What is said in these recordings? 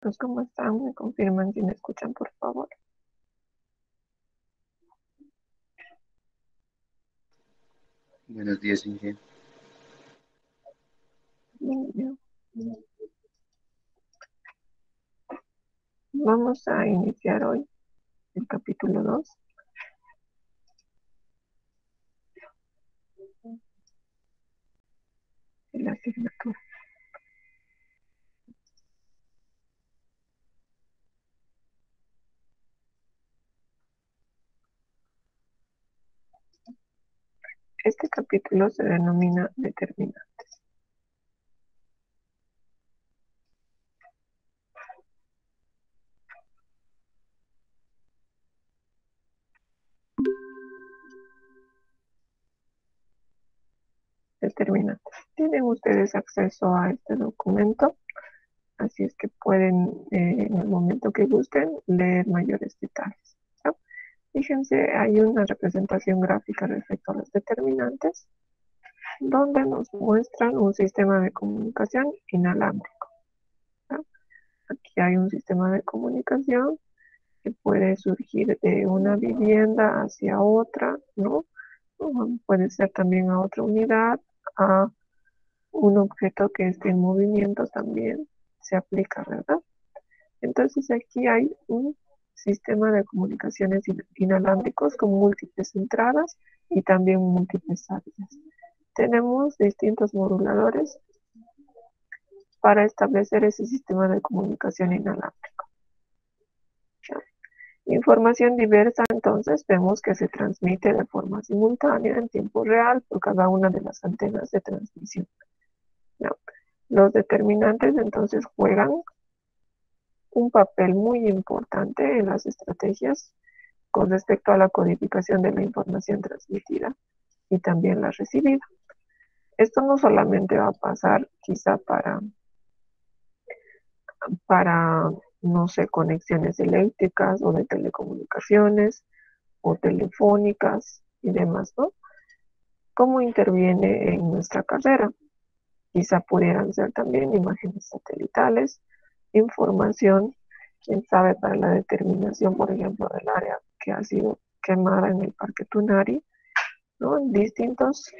chicos, ¿cómo están? Me confirman si me escuchan, por favor. Buenos días, Inge. Muy bien. Vamos a iniciar hoy el capítulo 2 de la asignatura. Este capítulo se denomina determinantes. Determinantes. Tienen ustedes acceso a este documento, así es que pueden, en el momento que gusten, leer mayores detalles, ¿no? Fíjense, hay una representación gráfica respecto a los determinantes, donde nos muestran un sistema de comunicación inalámbrico, ¿no? Aquí hay un sistema de comunicación que puede surgir de una vivienda hacia otra, ¿no? Puede ser también a otra unidad, a un objeto que esté en movimiento también se aplica, ¿verdad? Entonces aquí hay un sistema de comunicaciones inalámbricos con múltiples entradas y también múltiples salidas. Tenemos distintos moduladores para establecer ese sistema de comunicación inalámbrico. Información diversa, entonces, vemos que se transmite de forma simultánea en tiempo real por cada una de las antenas de transmisión, ¿no? Los determinantes, entonces, juegan un papel muy importante en las estrategias con respecto a la codificación de la información transmitida y también la recibida. Esto no solamente va a pasar quizá para, no sé, conexiones eléctricas o de telecomunicaciones o telefónicas y demás, ¿no? ¿Cómo interviene en nuestra carrera? Quizá pudieran ser también imágenes satelitales, información, quién sabe, para la determinación, por ejemplo, del área que ha sido quemada en el Parque Tunari, ¿no? Distintos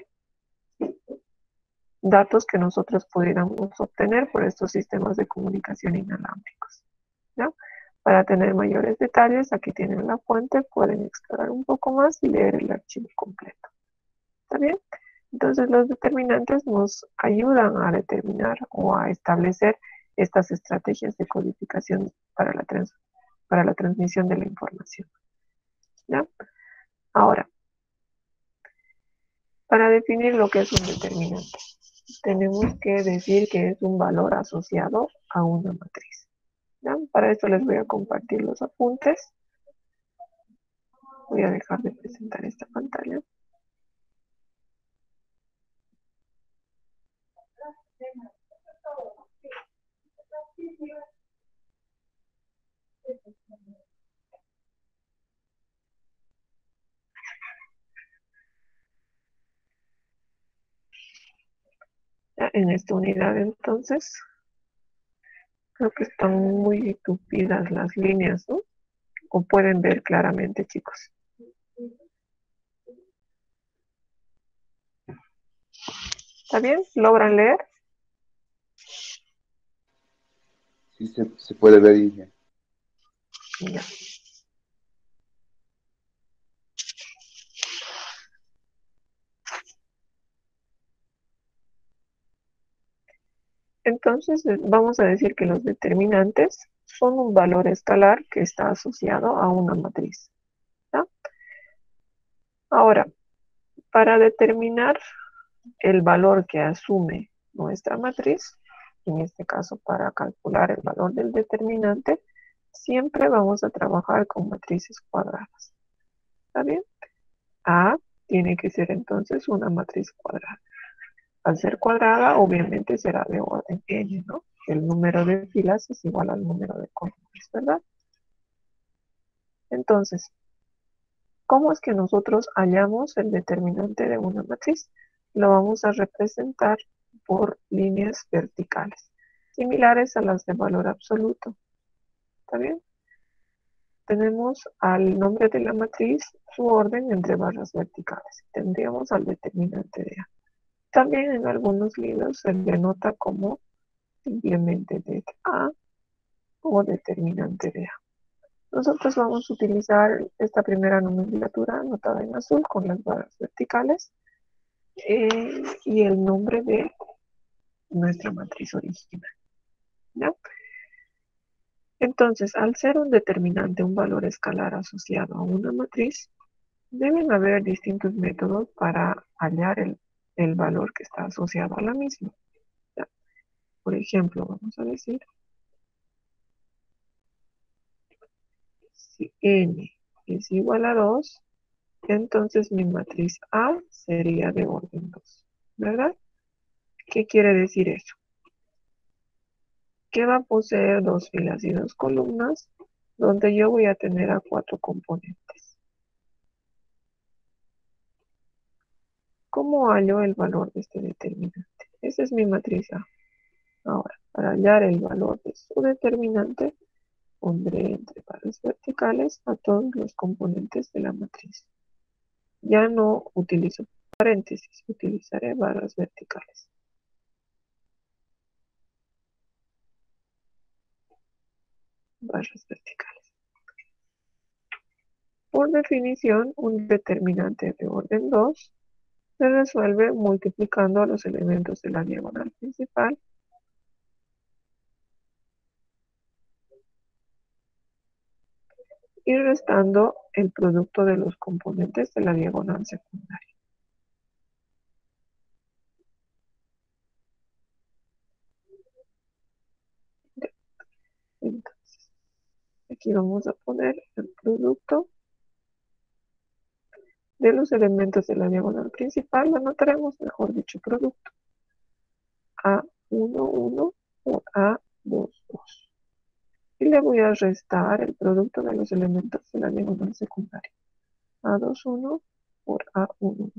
datos que nosotros pudiéramos obtener por estos sistemas de comunicación inalámbricos, ¿no? Para tener mayores detalles, aquí tienen la fuente, pueden explorar un poco más y leer el archivo completo. ¿Está bien? Entonces los determinantes nos ayudan a determinar o a establecer estas estrategias de codificación para la transmisión de la información, ¿ya? Ahora, para definir lo que es un determinante, tenemos que decir que es un valor asociado a una matriz, ¿ya? Para esto les voy a compartir los apuntes. Voy a dejar de presentar esta pantalla. Ya, en esta unidad, entonces, creo que están muy tupidas las líneas, ¿no? O pueden ver claramente, chicos. ¿Está bien? ¿Logran leer? Sí, se puede ver, Inge. Ya. Entonces, vamos a decir que los determinantes son un valor escalar que está asociado a una matriz, ¿ya? Ahora, para determinar el valor que asume nuestra matriz, en este caso para calcular el valor del determinante, siempre vamos a trabajar con matrices cuadradas. ¿Está bien? A tiene que ser entonces una matriz cuadrada. Al ser cuadrada, obviamente será de orden n, ¿no? El número de filas es igual al número de columnas, ¿verdad? Entonces, ¿cómo es que nosotros hallamos el determinante de una matriz? Lo vamos a representar por líneas verticales, similares a las de valor absoluto. ¿Está bien? Tenemos al nombre de la matriz, su orden entre barras verticales. Tendríamos al determinante de A. También en algunos libros se denota como simplemente det A o determinante de A. Nosotros vamos a utilizar esta primera nomenclatura anotada en azul con las barras verticales y el nombre de nuestra matriz original, ¿ya? Entonces, al ser un determinante, un valor escalar asociado a una matriz, deben haber distintos métodos para hallar el valor que está asociado a la misma, ¿ya? Por ejemplo, vamos a decir, si n es igual a 2, entonces mi matriz A sería de orden 2, ¿verdad? ¿Qué quiere decir eso? Que va a poseer dos filas y dos columnas, donde yo voy a tener a 4 componentes. ¿Cómo hallo el valor de este determinante? Esa es mi matriz A. Ahora, para hallar el valor de su determinante, pondré entre barras verticales a todos los componentes de la matriz. Ya no utilizo paréntesis, utilizaré barras verticales. Barras verticales. Por definición, un determinante de orden 2 se resuelve multiplicando a los elementos de la diagonal principal y restando el producto de los componentes de la diagonal secundaria. Entonces, aquí vamos a poner el producto de los elementos de la diagonal principal, lo anotaremos, mejor dicho, producto A11 por A22. Y le voy a restar el producto de los elementos de la diagonal secundaria. A21 por A12.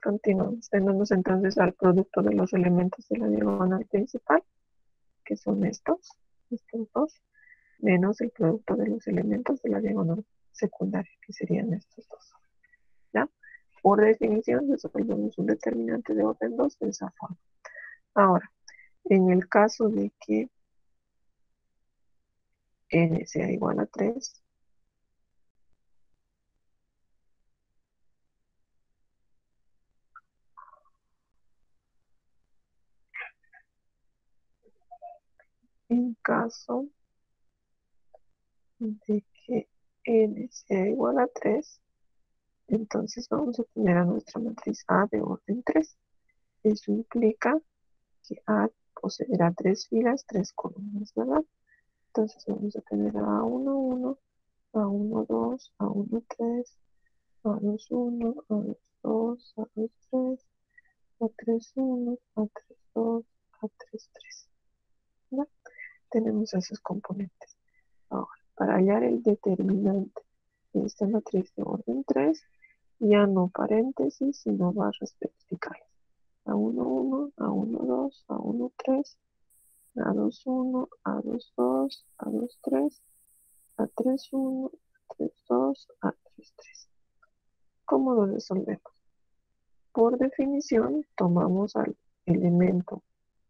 Continuamos. Tenemos entonces al producto de los elementos de la diagonal principal, que son estos dos, menos el producto de los elementos de la diagonal secundaria, que serían estos dos. ¿Ya? Por definición, resolvemos un determinante de orden 2 de esa forma. Ahora, en el caso de que n sea igual a 3, en caso de que n sea igual a 3, entonces vamos a tener a nuestra matriz A de orden 3. Eso implica que A poseerá tres filas, tres columnas, ¿verdad? Entonces vamos a tener a A11, A12, A13, A21, A22, A23, A31, A32, A33. ¿Verdad? Tenemos esos componentes. Ahora, para hallar el determinante de esta matriz de orden 3, ya no paréntesis, sino barras verticales. A11, A12, A13, A21, A22, A23, A31, A32, A33. ¿Cómo lo resolvemos? Por definición, tomamos al elemento,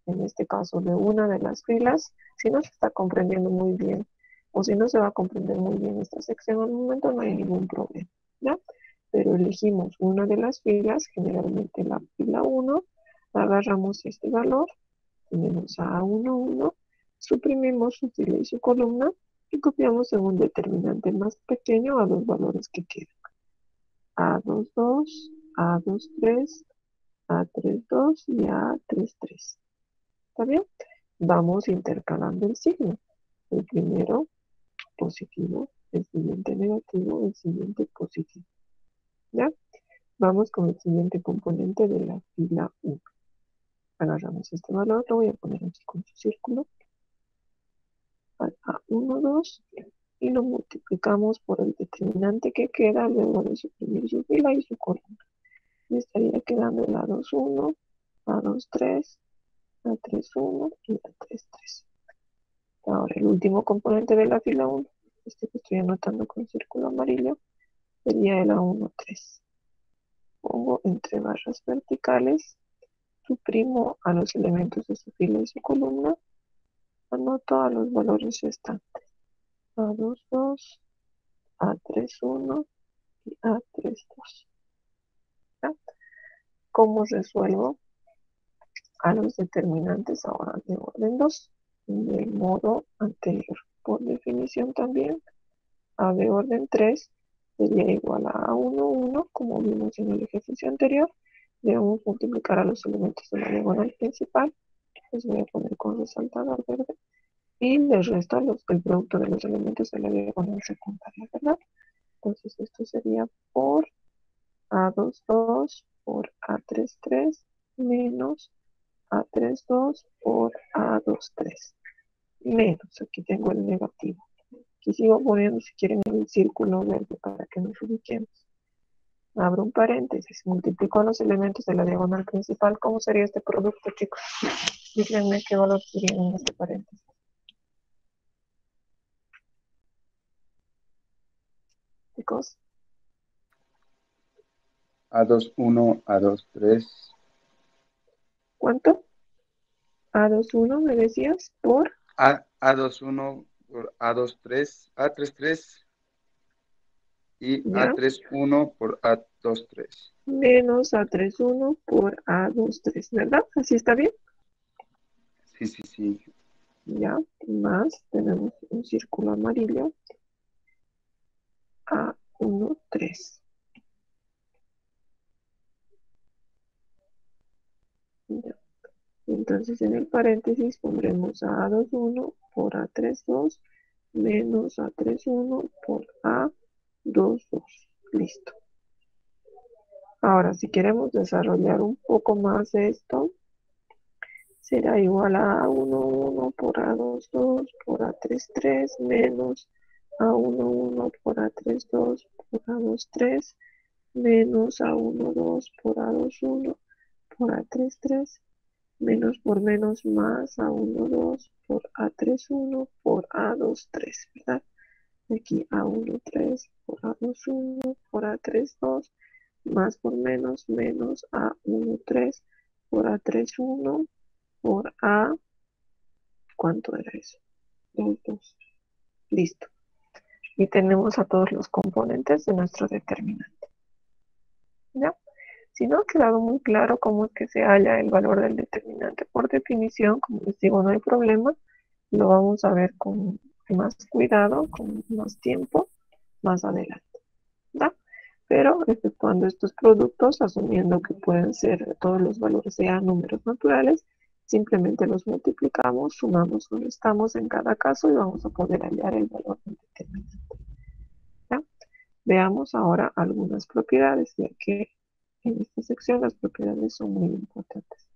en este caso de una de las filas, si no se está comprendiendo muy bien, o si no se va a comprender muy bien esta sección al momento, no hay ningún problema, ¿ya? Pero elegimos una de las filas, generalmente la fila 1, agarramos este valor, tenemos a A11, Suprimimos su fila y su columna y copiamos en un determinante más pequeño a los valores que quedan. A22, A23, A32 y A33. ¿Está bien? Vamos intercalando el signo. El primero positivo, el siguiente negativo, el siguiente positivo. ¿Ya? Vamos con el siguiente componente de la fila 1. Agarramos este valor, lo voy a poner aquí con su círculo. A1, 2, y lo multiplicamos por el determinante que queda luego de suprimir su fila y su columna. Me estaría quedando el A21, A23, A31 y A33. Ahora el último componente de la fila 1, este que estoy anotando con círculo amarillo, sería el A13. Pongo entre barras verticales, suprimo a los elementos de su fila y su columna, anoto a los valores restantes. A22, A31 y A32. ¿Ya? ¿Cómo resuelvo a los determinantes ahora de orden 2? Del modo anterior. Por definición también, A de orden 3 sería igual a A11, como vimos en el ejercicio anterior. Debemos multiplicar a los elementos de la diagonal principal. Les voy a poner con resaltador verde. Y les resta el producto de los elementos de la diagonal secundaria, ¿verdad? Entonces esto sería por A22 por A33 menos A32 por A23. Menos, aquí tengo el negativo. Aquí sigo poniendo, si quieren, el círculo verde para que nos ubiquemos. Abro un paréntesis, multiplico los elementos de la diagonal principal. ¿Cómo sería este producto, chicos? Díganme qué valor sería en este paréntesis. Chicos, A21, A23. ¿cuánto? A21 me decías por, A21 por A23, A33 y ya, A31 por A23. menos A31 por A23, ¿verdad? ¿Así está bien? Sí, sí, sí. Ya, más tenemos un círculo amarillo, A13. Ya. Entonces en el paréntesis pondremos A21 por A32 menos A31 por A22. Listo. Ahora, si queremos desarrollar un poco más esto, será igual a A11 por A22 por A33 menos A11 por A32 por A23 menos A12 por A21 por A33 menos por menos más A12 por A31 por A23, ¿verdad? Aquí A13 por A21 por A32 más por menos menos A13 por A31 por A, ¿cuánto era eso? 22. Listo. Y tenemos a todos los componentes de nuestro determinante. ¿Ya? Si no ha quedado muy claro cómo es que se halla el valor del determinante por definición, como les digo, no hay problema. Lo vamos a ver con más cuidado, con más tiempo, más adelante. ¿Ya? Pero efectuando estos productos, asumiendo que pueden ser todos los valores de A números naturales, simplemente los multiplicamos, sumamos o restamos en cada caso y vamos a poder hallar el valor del determinante. ¿Ya? Veamos ahora algunas propiedades, ya que en esta sección las propiedades son muy importantes.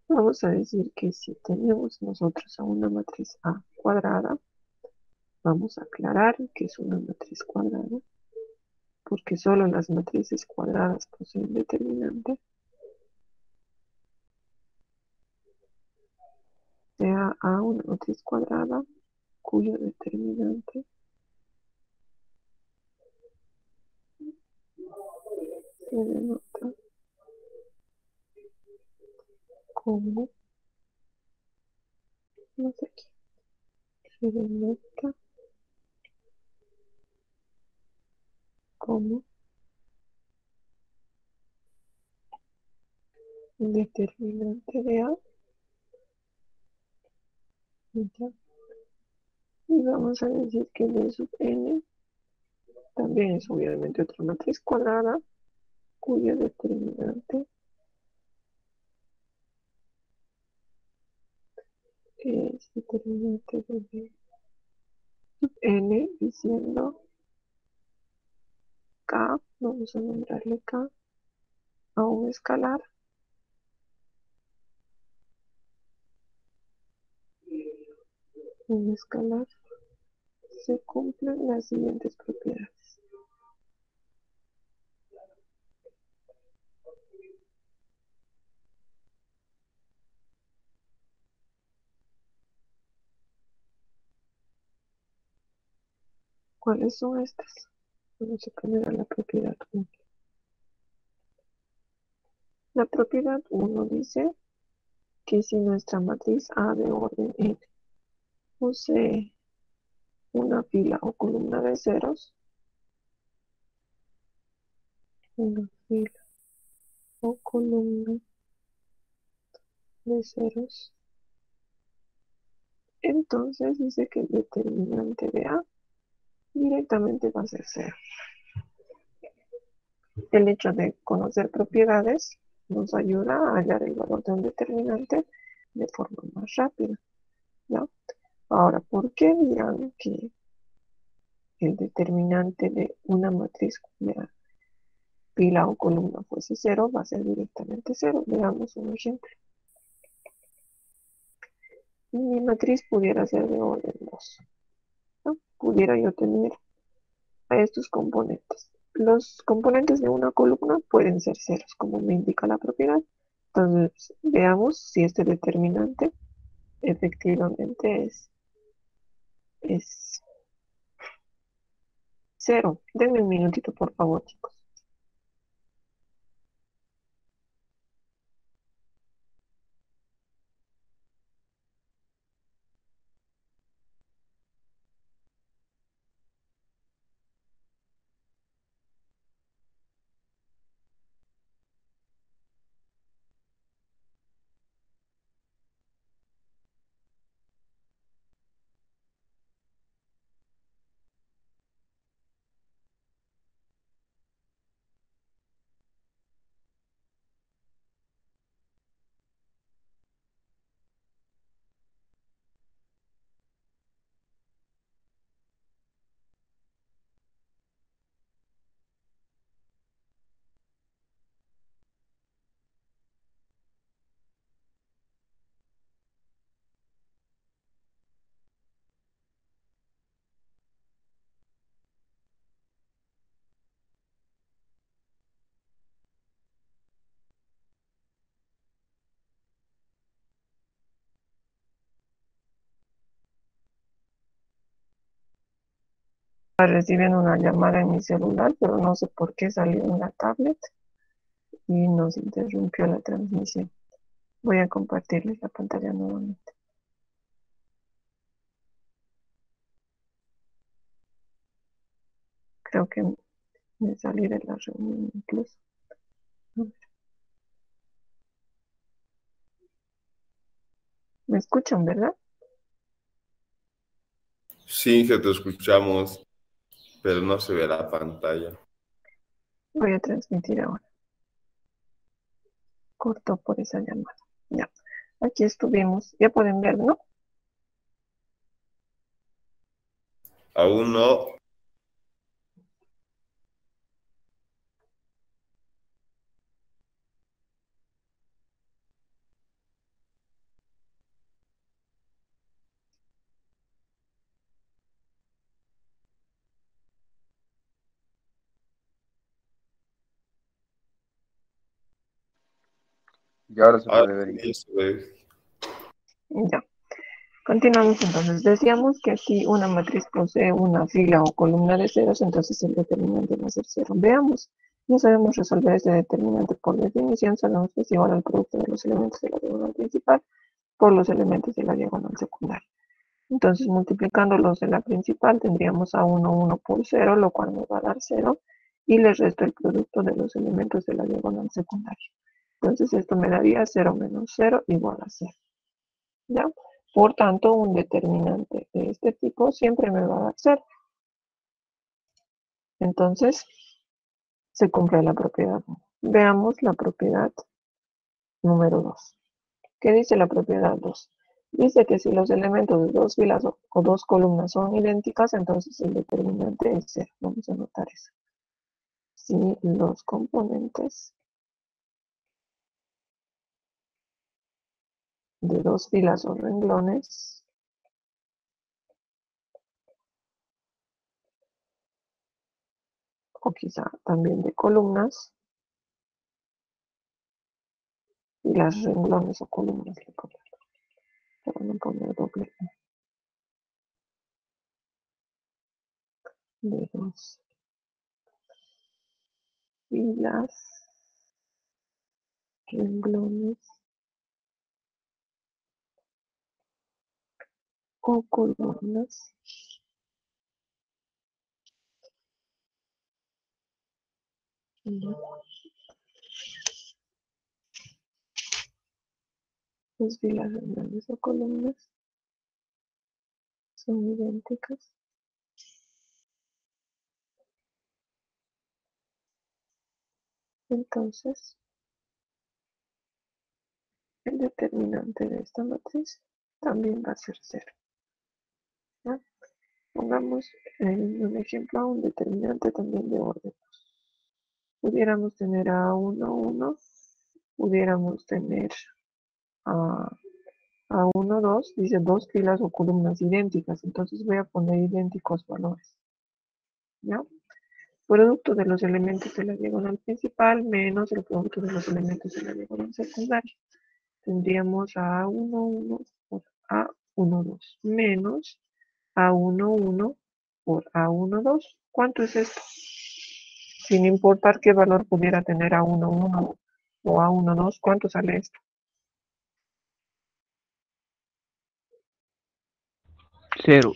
Vamos a decir que si tenemos nosotros a una matriz A cuadrada, vamos a aclarar que es una matriz cuadrada, porque solo las matrices cuadradas poseen determinante, sea A una matriz cuadrada cuyo determinante se denota como, no sé aquí, se denota como determinante de A. Ya. Y vamos a decir que D sub n también es obviamente otra matriz cuadrada cuyo determinante es determinante de D sub n, diciendo K, vamos a nombrarle K, a un escalar se cumplen las siguientes propiedades. ¿Cuáles son estas? Vamos a poner a la propiedad 1. La propiedad 1 dice que si nuestra matriz A de orden n posee una fila o columna de ceros, una fila o columna de ceros, entonces dice que el determinante de A directamente va a ser cero. El hecho de conocer propiedades nos ayuda a hallar el valor de un determinante de forma más rápida, ¿no? Ahora, ¿por qué dirán que el determinante de una matriz cuya fila o columna fuese cero va a ser directamente cero? Veamos un ejemplo. Mi matriz pudiera ser de orden 2, ¿no? Pudiera yo tener a estos componentes. Los componentes de una columna pueden ser ceros, como me indica la propiedad. Entonces, veamos si este determinante efectivamente es cero. Denme un minutito, por favor, chicos. Reciben una llamada en mi celular, pero no sé por qué salió en la tablet y nos interrumpió la transmisión. Voy a compartirles la pantalla nuevamente. Creo que me salí de la reunión incluso. ¿Me escuchan, verdad? Sí, que te escuchamos, pero no se ve la pantalla. Voy a transmitir ahora. Cortó por esa llamada. Ya. Aquí estuvimos. Ya pueden ver, ¿no? Aún no. Y ahora se Ahora puede ver. sí se ve. Ya. Continuamos entonces. Decíamos que aquí una matriz posee una fila o columna de ceros, entonces el determinante va a ser cero. Veamos. Ya sabemos resolver este determinante por definición. Sabemos que es igual al producto de los elementos de la diagonal principal por los elementos de la diagonal secundaria. Entonces, multiplicando los de la principal, tendríamos a 1, 1 por 0, lo cual nos va a dar 0. Y le resto el producto de los elementos de la diagonal secundaria. Entonces esto me daría 0 menos 0 igual a 0. ¿Ya? Por tanto, un determinante de este tipo siempre me va a dar 0. Entonces, se cumple la propiedad 1. Veamos la propiedad número 2. ¿Qué dice la propiedad 2? Dice que si los elementos de dos filas o dos columnas son idénticas, entonces el determinante es 0. Vamos a anotar eso. Si los componentes de dos filas o renglones o quizá también de columnas, y las renglones o columnas le pongo, para no poner doble de dos filas, renglones o columnas. Las filas, renglones o columnas son idénticas. Entonces, el determinante de esta matriz también va a ser 0. ¿Ya? Pongamos un ejemplo, un determinante también de orden. Pudiéramos tener a 1, 1, pudiéramos tener a 1, 2, dice dos filas o columnas idénticas, entonces voy a poner idénticos valores. ¿Ya? Producto de los elementos de la diagonal principal menos el producto de los elementos de la diagonal secundaria. Tendríamos a 1, 1 por a 1, 2 menos a 1, 1 por a 1, 2. ¿Cuánto es esto? Sin importar qué valor pudiera tener a 1, 1 o a 1, 2, ¿cuánto sale esto? 0.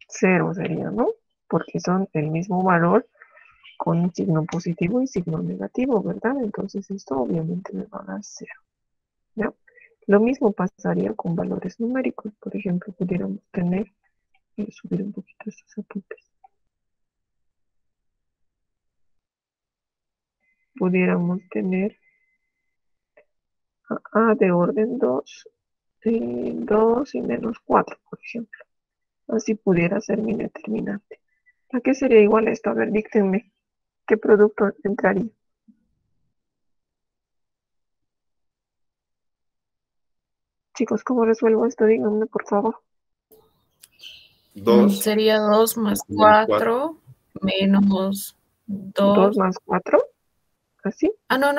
0 sería, ¿no? Porque son el mismo valor con signo positivo y signo negativo, ¿verdad? Entonces esto obviamente me va a dar 0. ¿Ya? Lo mismo pasaría con valores numéricos. Por ejemplo, pudiéramos tener, voy a subir un poquito estos apuntes. Pudiéramos tener a de orden 2, 2 y menos 4, por ejemplo. Así pudiera ser mi determinante. ¿A qué sería igual esto? A ver, díctenme. ¿Qué producto entraría? Chicos, ¿cómo resuelvo esto? Díganme, por favor. 2 Sería 2 más menos 4 menos 2 2. más 4, así, Ah, no,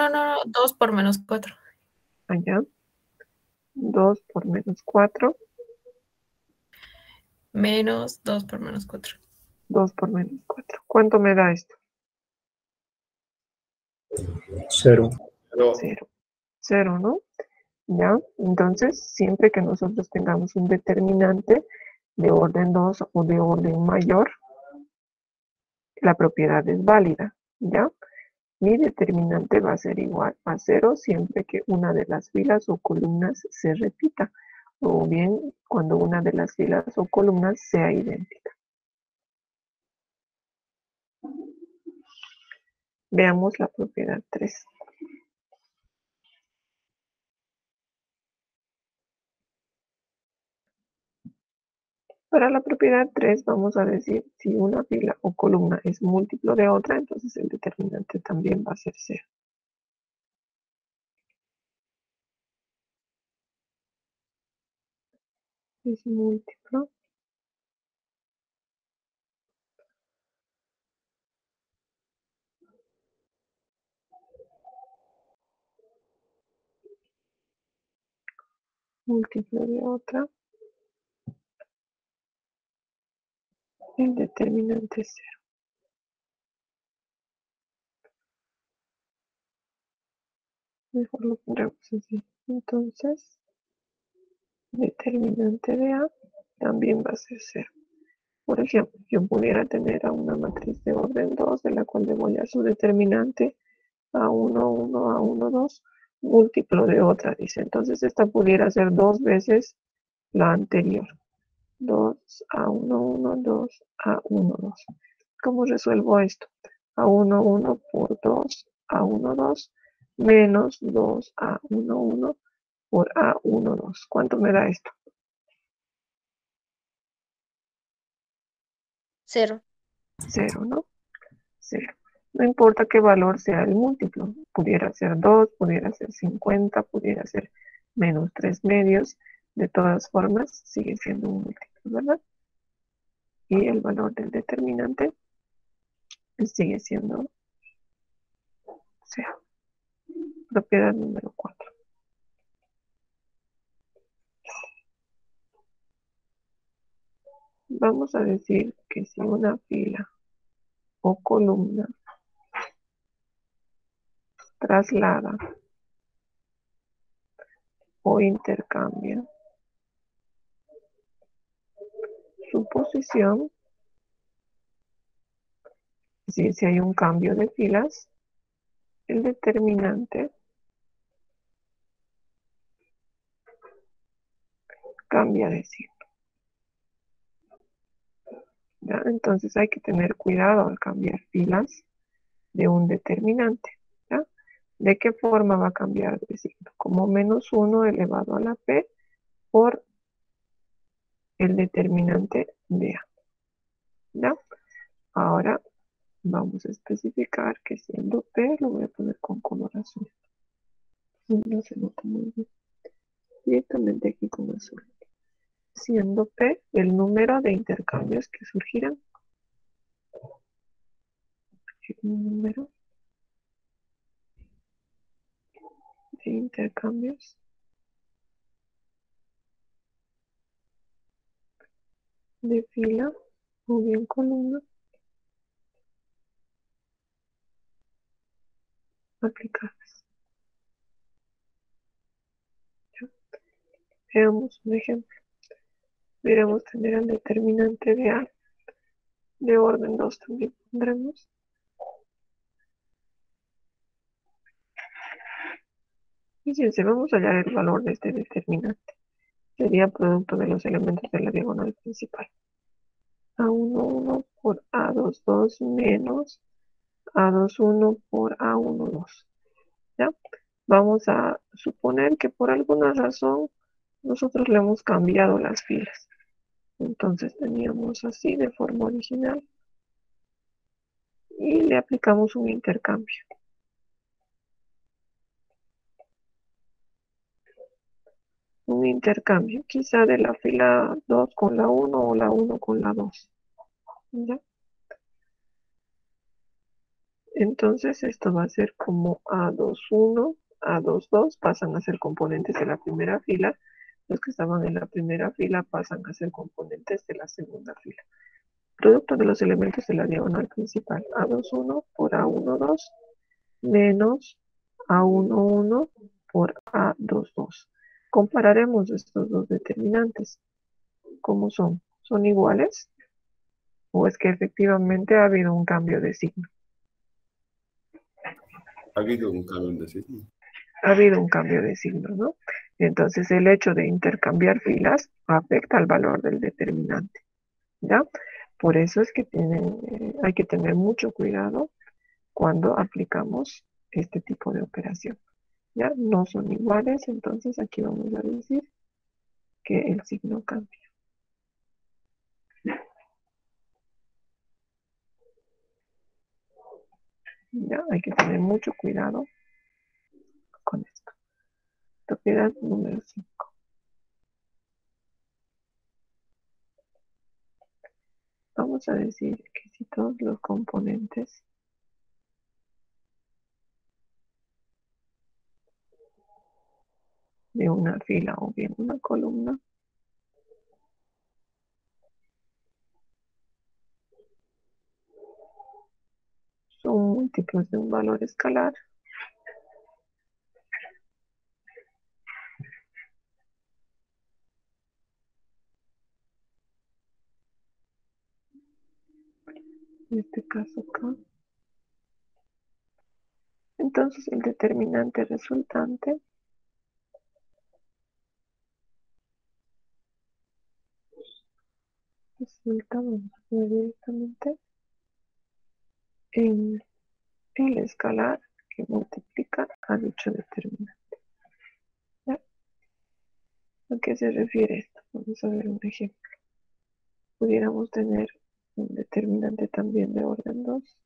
2 por menos 4. allá. 2 por menos 4, Menos 2 por menos 4. 2 por menos 4. ¿Cuánto me da esto? 0. 0. 0, ¿no? ¿Ya? Entonces, siempre que nosotros tengamos un determinante de orden 2 o de orden mayor, la propiedad es válida, ¿ya? Mi determinante va a ser igual a 0 siempre que una de las filas o columnas se repita, o bien cuando una de las filas o columnas sea idéntica. Veamos la propiedad 3. Para la propiedad 3 vamos a decir si una fila o columna es múltiplo de otra, entonces el determinante también va a ser 0. Es múltiplo de otra, el determinante es 0. Mejor lo pondremos así. Entonces, determinante de A también va a ser 0. Por ejemplo, yo pudiera tener a una matriz de orden 2, de la cual le voy a su determinante a 1, 1, a 1, 2. múltiplo de otra, dice. Entonces esta pudiera ser 2 veces la anterior. 2A1, 1, 2A1, 2. ¿Cómo resuelvo esto? A1, 1 por 2A1, 2 menos 2A1, 1 por A1, 2. ¿Cuánto me da esto? 0. 0, ¿no? 0. No importa qué valor sea el múltiplo. Pudiera ser 2, pudiera ser 50, pudiera ser menos 3 medios. De todas formas, sigue siendo un múltiplo, ¿verdad? Y el valor del determinante sigue siendo 0. Propiedad número 4. Vamos a decir que si una fila o columna traslada o intercambia su posición, es decir, si hay un cambio de filas, el determinante cambia de signo. ¿Ya? Entonces hay que tener cuidado al cambiar filas de un determinante. ¿Ya? ¿De qué forma va a cambiar de signo? Como menos 1 elevado a la p por el determinante de a. ¿Ya? Ahora vamos a especificar que siendo p, lo voy a poner con color azul. No se nota muy bien. Directamente aquí con azul. Siendo p el número de intercambios que surgirán. El número de intercambios de fila o bien columna aplicadas. ¿Ya? Veamos un ejemplo. Deberíamos tener el determinante de A de orden 2 también pondremos. Fíjense, vamos a hallar el valor de este determinante. Sería producto de los elementos de la diagonal principal. A1, 1 por A2, 2 menos A2, 1 por A1, 2. ¿Ya? Vamos a suponer que por alguna razón nosotros le hemos cambiado las filas. Entonces teníamos así de forma original y le aplicamos un intercambio. Un intercambio, quizá de la fila 2 con la 1 o la 1 con la 2. ¿Ya? Entonces esto va a ser como A21, A22 pasan a ser componentes de la primera fila. Los que estaban en la primera fila pasan a ser componentes de la segunda fila. Producto de los elementos de la diagonal principal. A21 por A12 menos A11 por A22. Compararemos estos dos determinantes. ¿Cómo son? ¿Son iguales? ¿O es que efectivamente ha habido un cambio de signo? Ha habido un cambio de signo. Ha habido un cambio de signo, ¿no? Entonces el hecho de intercambiar filas afecta al valor del determinante, ¿ya? Por eso es que hay que tener mucho cuidado cuando aplicamos este tipo de operación, ¿ya? No son iguales, entonces aquí vamos a decir que el signo cambia. Ya, hay que tener mucho cuidado con esto. Propiedad número 5. Vamos a decir que si todos los componentes de una fila o bien una columna son múltiplos de un valor escalar, en este caso acá, Entonces el determinante resultante resulta, vamos a ver directamente, en el escalar que multiplica a dicho determinante. ¿Ya? ¿A qué se refiere esto? Vamos a ver un ejemplo. Pudiéramos tener un determinante también de orden 2.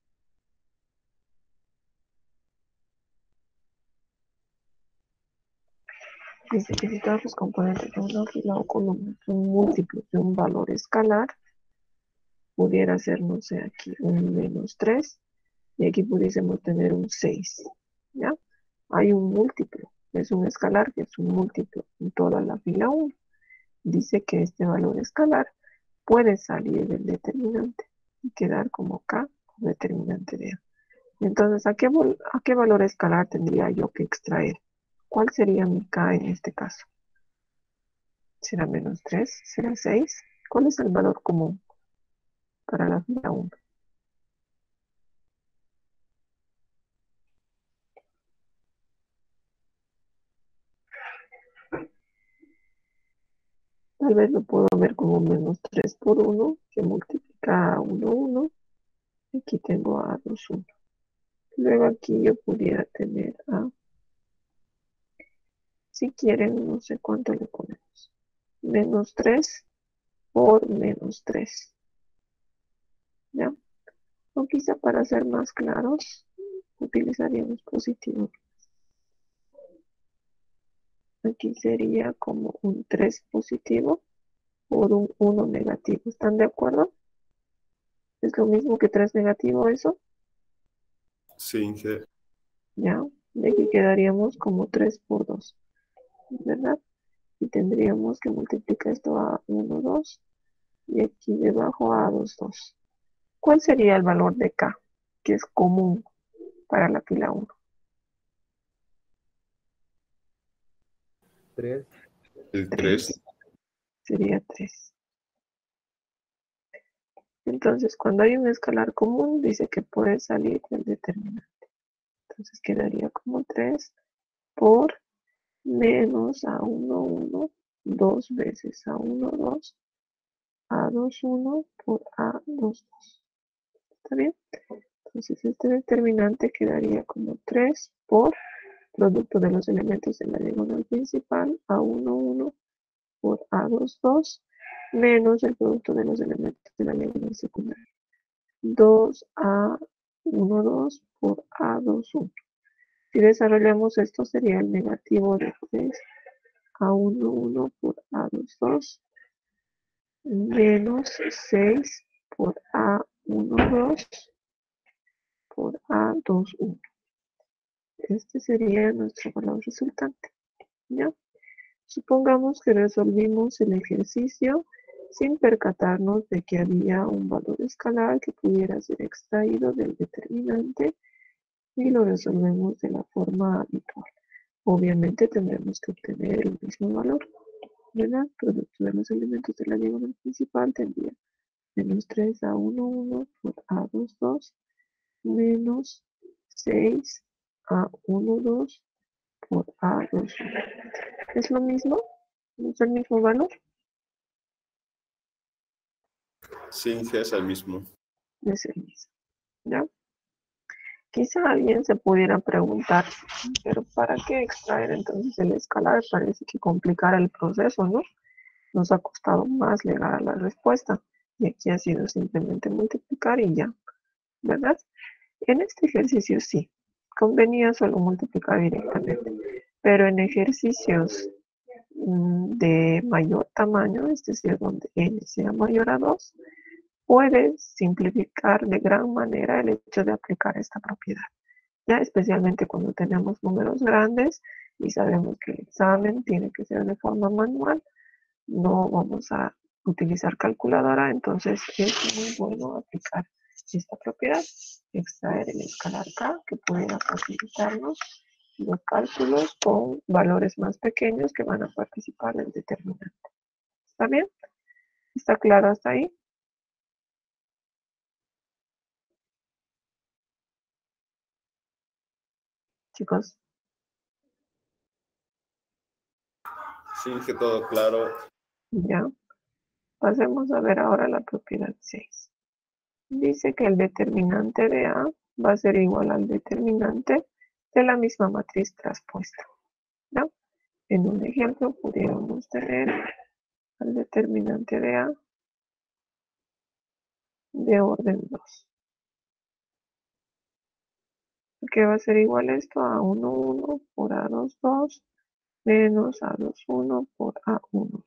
Dice que si todos los componentes de una fila o columna son múltiplos de un valor escalar, pudiera ser, no sé, aquí un -3 y aquí pudiésemos tener un 6. ¿Ya? Hay un múltiplo, es un escalar que es un múltiplo en toda la fila 1. Dice que este valor escalar puede salir del determinante y quedar como K como determinante de A. Entonces, ¿a qué valor escalar tendría yo que extraer? ¿Cuál sería mi K en este caso? ¿Será -3? ¿Será 6? ¿Cuál es el valor común para la fila 1? Tal vez lo puedo ver como -3 por 1, que multiplica a 1, 1. Aquí tengo a 2, 1. Luego aquí yo pudiera tener a, si quieren, no sé cuánto le ponemos. -3 por -3. ¿Ya? O quizá para ser más claros, utilizaríamos positivo. Aquí sería como un 3 positivo por un 1 negativo. ¿Están de acuerdo? ¿Es lo mismo que 3 negativo eso? Sí, Inge. Ya. De aquí quedaríamos como 3 por 2. ¿Verdad? Y tendríamos que multiplicar esto a 1, 2. Y aquí debajo a 2, 2. ¿Cuál sería el valor de K, que es común para la fila 1? 3. El 3. 3. Sería 3. Entonces, cuando hay un escalar común, dice que puede salir del determinante. Entonces quedaría como 3 por menos a 1, 1, 2 veces a 1, 2, a 2, 1 por a 2, 2. ¿Está bien? Entonces este determinante quedaría como 3 por producto de los elementos de la diagonal principal, A1, 1 por A2, 2, menos el producto de los elementos de la diagonal secundaria, 2A1, 2 por A2, 1. Si desarrollamos esto, sería el negativo de 3A1, 1 por A2, 2, menos 6 por A1, 2 por A2, 1. Este sería nuestro valor resultante. ¿Ya? Supongamos que resolvimos el ejercicio sin percatarnos de que había un valor escalar que pudiera ser extraído del determinante y lo resolvemos de la forma habitual. Obviamente tendremos que obtener el mismo valor, ¿verdad? Producto de los elementos de la diagonal principal tendría -3A1, 1 por A2, 2 menos 6A1, 2 por A2, 1. ¿Es lo mismo? ¿Es el mismo valor? Sí, Inge, es el mismo. Es el mismo, ¿ya? Quizá alguien se pudiera preguntar, pero ¿para qué extraer entonces el escalar? Parece que complicara el proceso, ¿no? Nos ha costado más llegar a la respuesta. Y aquí ha sido simplemente multiplicar y ya, ¿verdad? En este ejercicio sí, convenía solo multiplicar directamente. Pero en ejercicios de mayor tamaño, es decir, donde n sea mayor a 2, puedes simplificar de gran manera el hecho de aplicar esta propiedad. Ya especialmente cuando tenemos números grandes y sabemos que el examen tiene que ser de forma manual, no vamos a utilizar calculadora, entonces es muy bueno aplicar esta propiedad, extraer el escalar K, que pudiera facilitarnos los cálculos con valores más pequeños que van a participar del determinante. ¿Está bien? ¿Está claro hasta ahí? Chicos, Sí, que todo claro. ya. Pasemos a ver ahora la propiedad 6. Dice que el determinante de A va a ser igual al determinante de la misma matriz traspuesta, ¿no? En un ejemplo pudiéramos tener al determinante de A de orden 2. ¿Qué va a ser igual esto? A1, 1 por A2, 2 menos A2, 1 por A1, 2.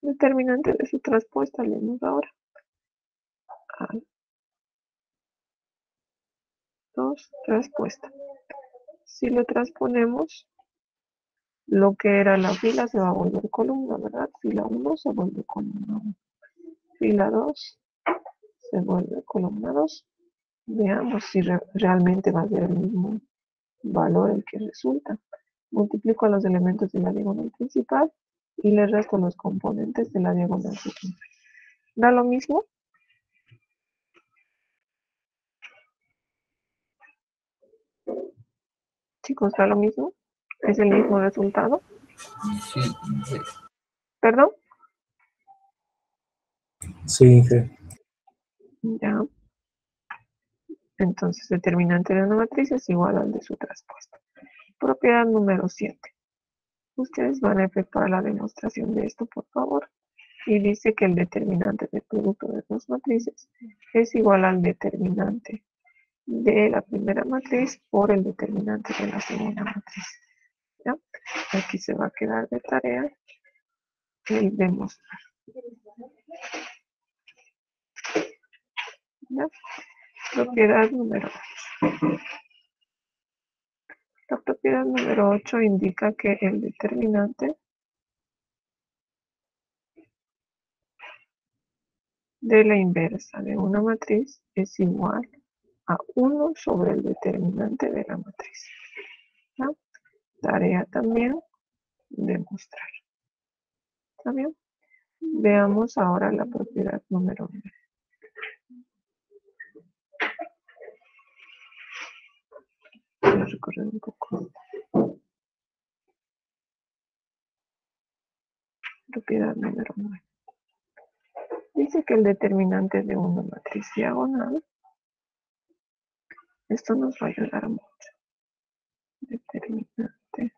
Determinante de su traspuesta, leemos ahora. A2 traspuesta. Si lo transponemos, lo que era la fila se va a volver columna, ¿verdad? Fila 1 se vuelve columna 1. Fila 2 se vuelve columna 2. Veamos si realmente va a ser el mismo valor el que resulta. Multiplico a los elementos de la diagonal principal y le resto los componentes de la diagonal secundaria. ¿Da lo mismo? Chicos, ¿da lo mismo? ¿Es el mismo resultado? Sí. ¿Perdón? Sí, Inge. Ya. Entonces, determinante de una matriz es igual al de su traspuesta. Propiedad número 7. Ustedes van a efectuar la demostración de esto, por favor. Y dice que el determinante del producto de dos matrices es igual al determinante de la primera matriz por el determinante de la segunda matriz. ¿Ya? Aquí se va a quedar de tarea el demostrar. ¿Ya? Propiedad número 8. La propiedad número 8 indica que el determinante de la inversa de una matriz es igual a 1 sobre el determinante de la matriz. ¿Ya? Tarea también demostrar. ¿Está bien? Veamos ahora la propiedad número 9. Voy a recorrer un poco. Propiedad número 9. Dice que el determinante de una matriz diagonal, esto nos va a ayudar mucho. Determinante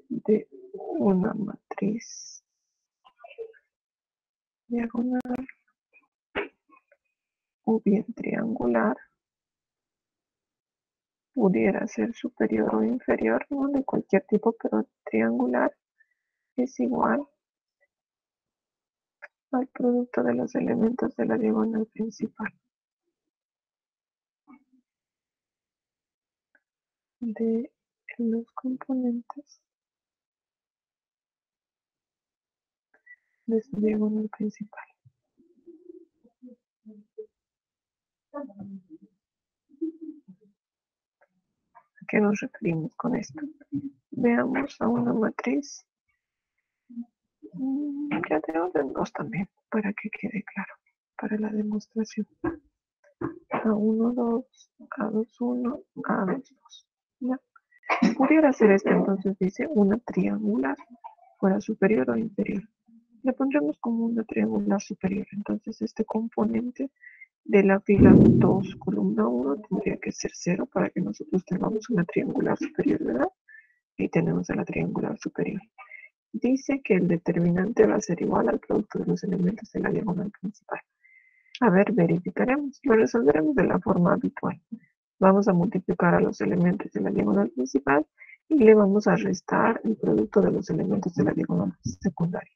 de una matriz diagonal o bien triangular pudiera ser superior o inferior, no de cualquier tipo, pero triangular es igual al producto de los elementos de la diagonal principal. De los componentes de su diagonal principal. ¿A qué nos referimos con esto? Veamos a una matriz, ya de orden 2 también, para que quede claro, para la demostración. A1, 2, A2, 1, A2, 2. ¿Ya? Pudiera ser esta, entonces dice una triangular, fuera superior o inferior. Le pondremos como una triangular superior, entonces este componente de la fila 2, columna 1, tendría que ser 0 para que nosotros tengamos una triangular superior, ¿verdad? Ahí tenemos a la triangular superior. Dice que el determinante va a ser igual al producto de los elementos de la diagonal principal. A ver, verificaremos. Lo resolveremos de la forma habitual. Vamos a multiplicar a los elementos de la diagonal principal y le vamos a restar el producto de los elementos de la diagonal secundaria.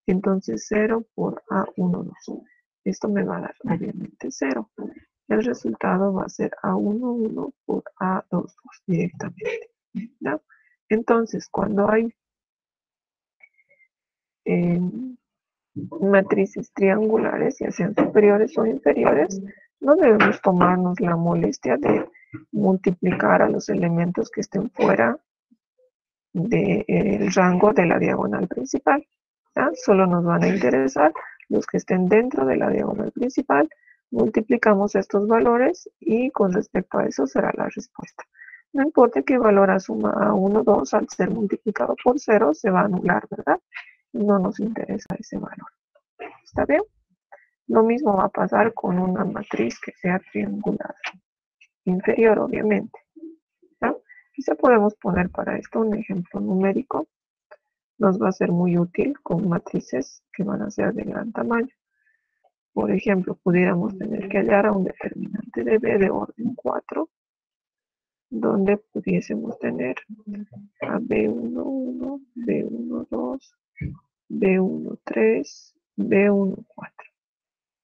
Entonces 0 por A1, 2. Esto me va a dar obviamente 0. El resultado va a ser A1, 1 por A2, 2 directamente. ¿Ya? Entonces, cuando hay matrices triangulares, ya sean superiores o inferiores, no debemos tomarnos la molestia de multiplicar a los elementos que estén fuera del rango de la diagonal principal. ¿Ya? Solo nos van a interesar los que estén dentro de la diagonal principal. Multiplicamos estos valores y con respecto a eso será la respuesta. No importa qué valor asuma a 1, 2, al ser multiplicado por 0 se va a anular, ¿verdad? No nos interesa ese valor. ¿Está bien? Lo mismo va a pasar con una matriz que sea triangular. Inferior, obviamente. ¿Ya? Quizá podemos poner para esto un ejemplo numérico. Nos va a ser muy útil con matrices que van a ser de gran tamaño. Por ejemplo, pudiéramos tener que hallar a un determinante de B de orden 4, donde pudiésemos tener a B11, B12, B13, B14,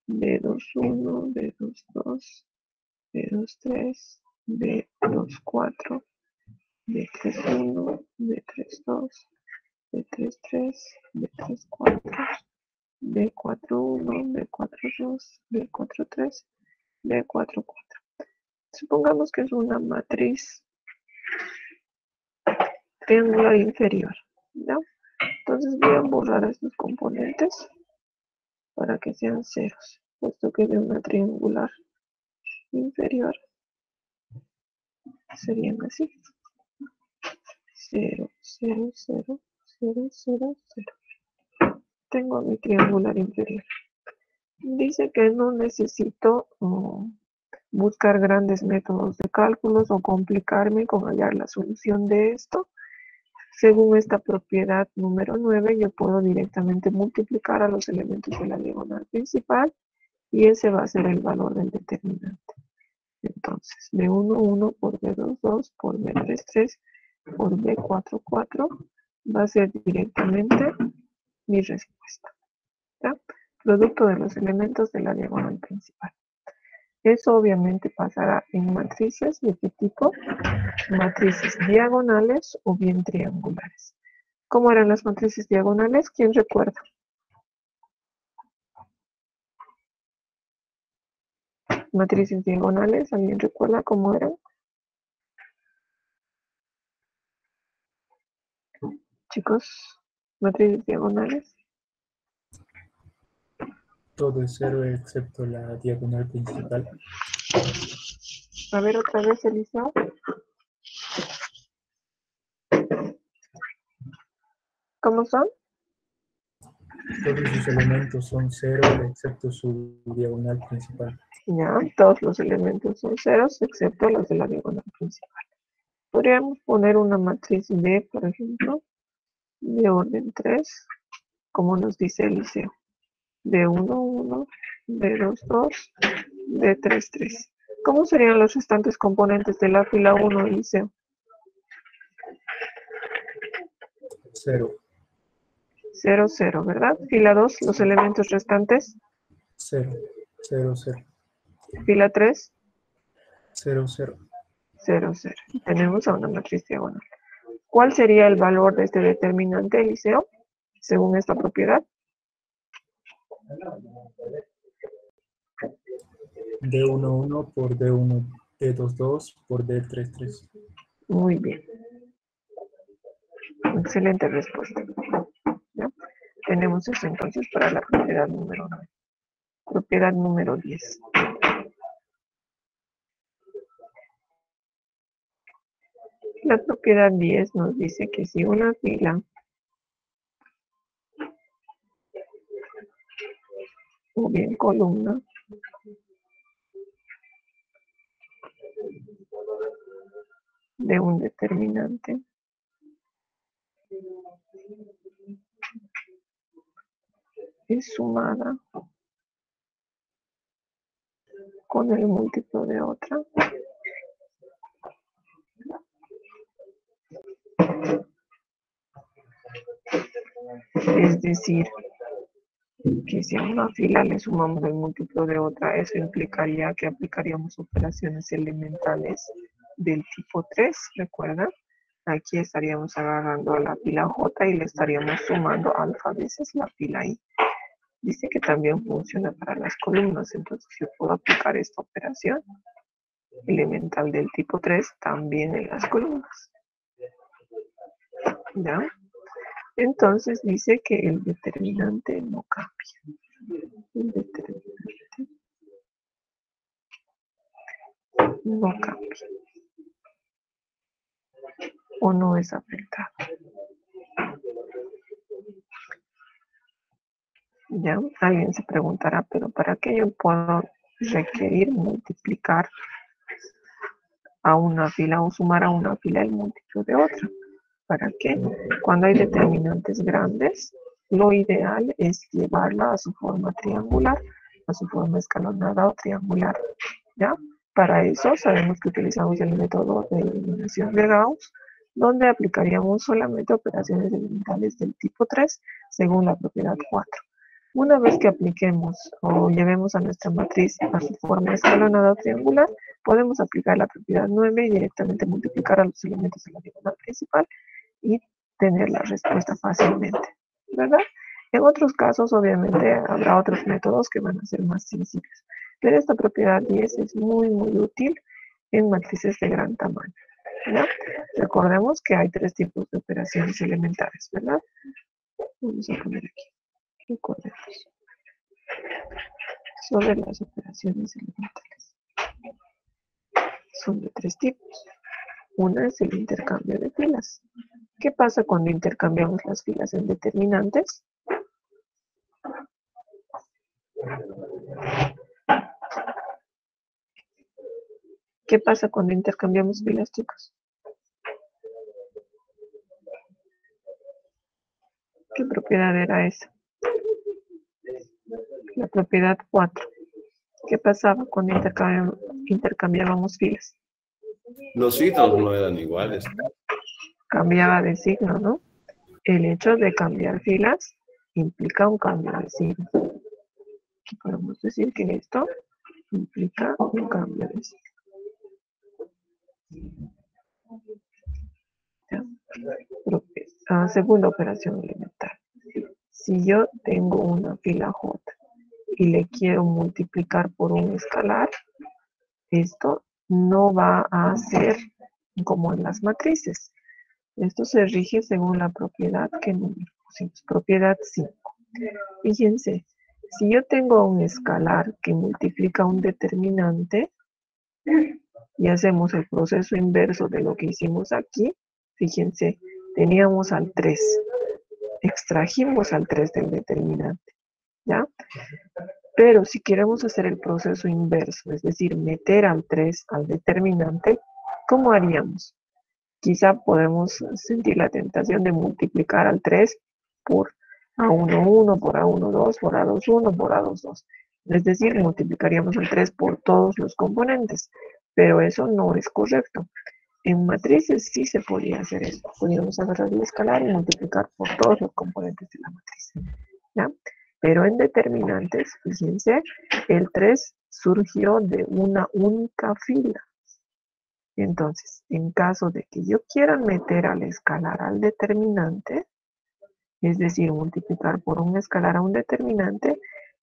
B21, B22, B23, B24, B31, B32, B33, B34, B41, B42, B43, B44. Supongamos que es una matriz triangular inferior, ¿no? Entonces voy a borrar estos componentes para que sean ceros, puesto que de una triangular inferior serían así: 0, 0, 0, 0, 0, 0. Tengo mi triangular inferior. Dice que no necesito buscar grandes métodos de cálculos o complicarme con hallar la solución de esto. Según esta propiedad número 9, yo puedo directamente multiplicar a los elementos de la diagonal principal y ese va a ser el valor del determinante. Entonces, B11 por B22 por B33 por B44 va a ser directamente mi respuesta. ¿Ya? Producto de los elementos de la diagonal principal. Eso obviamente pasará en matrices de qué tipo: matrices diagonales o bien triangulares. ¿Cómo eran las matrices diagonales? ¿Quién recuerda? Matrices diagonales, ¿alguien recuerda cómo eran? Chicos, matrices diagonales. Todo es cero excepto la diagonal principal. A ver otra vez, Eliseo. ¿Cómo son? Todos sus elementos son cero excepto su diagonal principal. Ya, todos los elementos son ceros excepto los de la diagonal principal. Podríamos poner una matriz D, por ejemplo, de orden 3, como nos dice Eliseo. D11, D22, D33. ¿Cómo serían los restantes componentes de la fila 1, Eliseo? Cero. 0, 0, ¿verdad? Fila 2, los elementos restantes. Cero. Cero, cero. Fila 3, Cero, cero. 0, 0. Tenemos a una matriz diagonal. ¿Cuál sería el valor de este determinante, Eliseo, según esta propiedad? D11 por D1, D22 por D33. Muy bien. Excelente respuesta. ¿Ya? Tenemos eso entonces para la propiedad número 9. Propiedad número 10. La propiedad 10 nos dice que si una fila o bien columna de un determinante es sumada con el múltiplo de otra, es decir, que si a una fila le sumamos el múltiplo de otra, eso implicaría que aplicaríamos operaciones elementales del tipo 3, ¿recuerdan? Aquí estaríamos agarrando a la fila J y le estaríamos sumando alfa veces la fila I. Dice que también funciona para las columnas, entonces yo puedo aplicar esta operación elemental del tipo 3 también en las columnas. ¿Ya? Entonces dice que el determinante no cambia. El determinante no cambia. o no es afectado. Ya, alguien se preguntará, pero ¿para qué yo puedo requerir multiplicar a una fila o sumar a una fila el múltiplo de otra? ¿Para qué? Cuando hay determinantes grandes, lo ideal es llevarla a su forma triangular, a su forma escalonada o triangular. ¿Ya? Para eso sabemos que utilizamos el método de eliminación de Gauss, donde aplicaríamos solamente operaciones elementales del tipo 3 según la propiedad 4. Una vez que apliquemos o llevemos a nuestra matriz a su forma escalonada o triangular, podemos aplicar la propiedad 9 y directamente multiplicar a los elementos de la diagonal principal y tener la respuesta fácilmente, ¿verdad? En otros casos, obviamente, habrá otros métodos que van a ser más sencillos, pero esta propiedad 10 es muy útil en matrices de gran tamaño, ¿ya? Recordemos que hay 3 tipos de operaciones elementales, ¿verdad? Vamos a poner aquí. Recordemos sobre las operaciones elementales. Son de 3 tipos. Una es el intercambio de filas. ¿Qué pasa cuando intercambiamos las filas en determinantes? ¿Qué pasa cuando intercambiamos filas, chicos? ¿Qué propiedad era esa? La propiedad 4. ¿Qué pasaba cuando intercambiábamos filas? Los signos no eran iguales. Cambiaba de signo, ¿no? El hecho de cambiar filas implica un cambio de signo. Aquí podemos decir que esto implica un cambio de signo. Segunda operación elemental. Si yo tengo una fila J y le quiero multiplicar por un escalar, esto no va a ser como en las matrices. Esto se rige según la propiedad que número pusimos, propiedad 5. Fíjense, si yo tengo un escalar que multiplica un determinante y hacemos el proceso inverso de lo que hicimos aquí, fíjense, teníamos al 3, extrajimos al 3 del determinante, ¿ya? Pero si queremos hacer el proceso inverso, es decir, meter al 3 al determinante, ¿cómo haríamos? Quizá podemos sentir la tentación de multiplicar al 3 por A11, por A12, por A21, por A22. Es decir, multiplicaríamos al 3 por todos los componentes, pero eso no es correcto. En matrices sí se podía hacer eso. Podríamos agarrar el escalar y multiplicar por todos los componentes de la matriz, ¿ya? Pero en determinantes, fíjense, el 3 surgió de una única fila. Entonces, en caso de que yo quiera meter al escalar al determinante, es decir, multiplicar por un escalar a un determinante,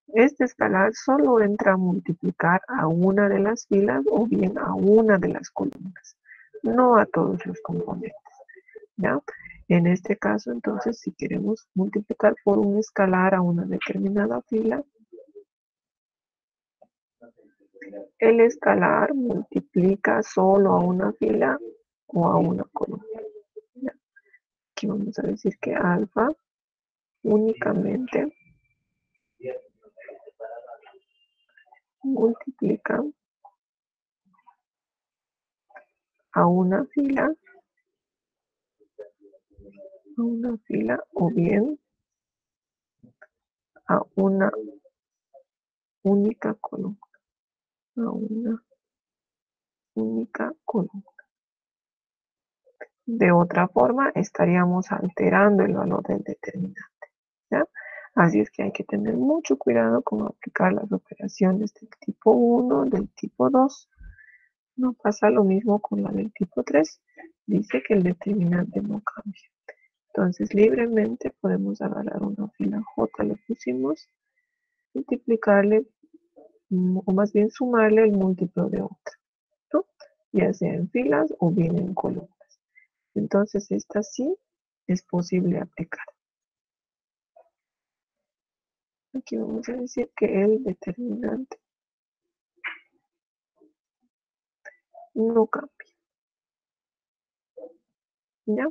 este escalar solo entra a multiplicar a una de las filas o bien a una de las columnas, no a todos los componentes, ¿ya? En este caso, entonces, si queremos multiplicar por un escalar a una determinada fila, el escalar multiplica solo a una fila o a una columna. ¿Ya? Aquí vamos a decir que alfa únicamente multiplica a una fila o bien a una única columna. A una única columna. De otra forma, estaríamos alterando el valor del determinante, ¿ya? Así es que hay que tener mucho cuidado con aplicar las operaciones del tipo 1, del tipo 2. No pasa lo mismo con la del tipo 3. Dice que el determinante no cambia. Entonces, libremente podemos agarrar una fila J, le pusimos, multiplicarle, o más bien sumarle el múltiplo de otra, ¿no? Ya sea en filas o bien en columnas. Entonces, esta sí es posible aplicar. Aquí vamos a decir que el determinante no cambia. ¿Ya?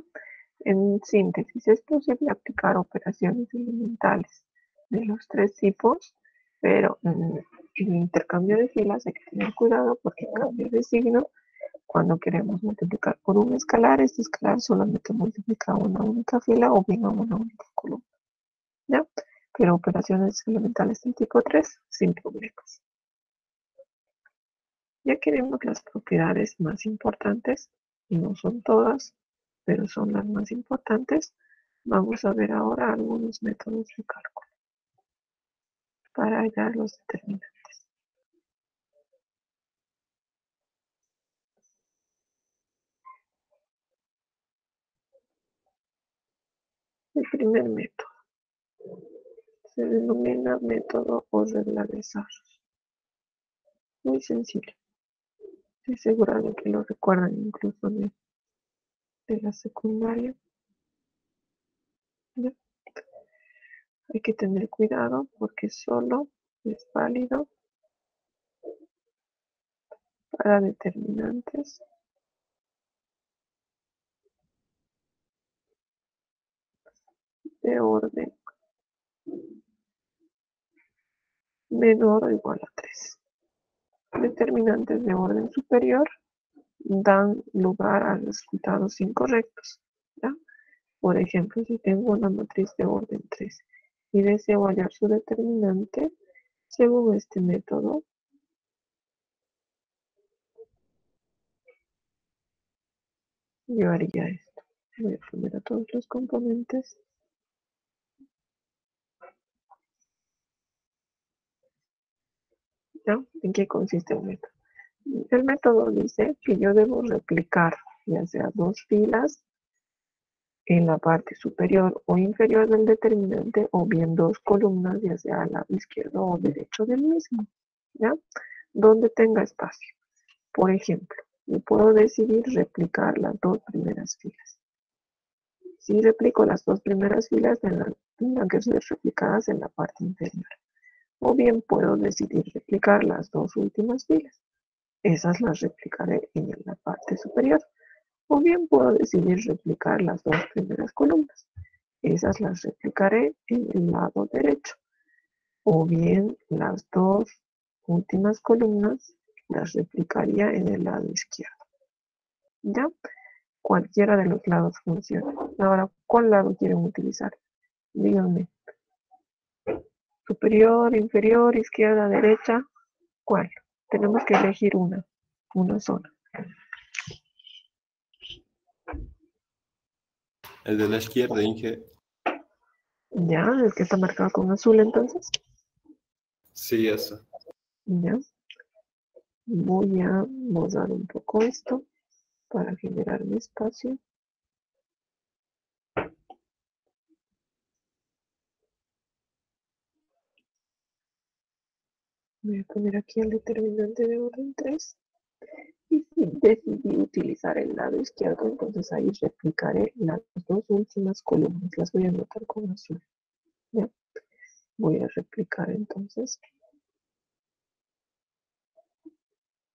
En síntesis, es posible aplicar operaciones elementales de los tres tipos, pero el intercambio de filas hay que tener cuidado porque cambia de signo. Cuando queremos multiplicar por un escalar, este escalar solamente multiplica una única fila o bien a una única columna. ¿Ya? Pero operaciones elementales del tipo 3 sin problemas. Ya que vimos las propiedades más importantes, y no son todas, pero son las más importantes, vamos a ver ahora algunos métodos de cálculo para hallar los determinantes. El primer método se denomina método o regla de Sarrus. Muy sencillo. Estoy segura de que lo recuerdan incluso de la secundaria. ¿Ya? Hay que tener cuidado porque solo es válido para determinantes de orden menor o igual a 3. Determinantes de orden superior dan lugar a resultados incorrectos. ¿Ya? Por ejemplo, si tengo una matriz de orden 3 y deseo hallar su determinante, según este método, yo haría esto. Voy a poner a todos los componentes. ¿Ya? ¿En qué consiste el método? El método dice que yo debo replicar ya sea dos filas en la parte superior o inferior del determinante o bien dos columnas ya sea al lado izquierdo o derecho del mismo, ¿ya? Donde tenga espacio. Por ejemplo, yo puedo decidir replicar las dos primeras filas. Si replico las dos primeras filas, tendrán que ser replicadas en la parte inferior. O bien puedo decidir replicar las dos últimas filas. Esas las replicaré en la parte superior. O bien puedo decidir replicar las dos primeras columnas. Esas las replicaré en el lado derecho. O bien las dos últimas columnas las replicaría en el lado izquierdo. ¿Ya? Cualquiera de los lados funciona. Ahora, ¿cuál lado quieren utilizar? Díganme. Superior, inferior, izquierda, derecha. ¿Cuál? Tenemos que elegir una sola. El de la izquierda, Inge. ¿Ya? ¿El que está marcado con azul entonces? Sí, eso. ¿Ya? Voy a borrar un poco esto para generar mi espacio. Voy a poner aquí el determinante de orden 3. Y si decidí utilizar el lado izquierdo, entonces ahí replicaré las dos últimas columnas. Las voy a anotar con azul. ¿Ya? Voy a replicar entonces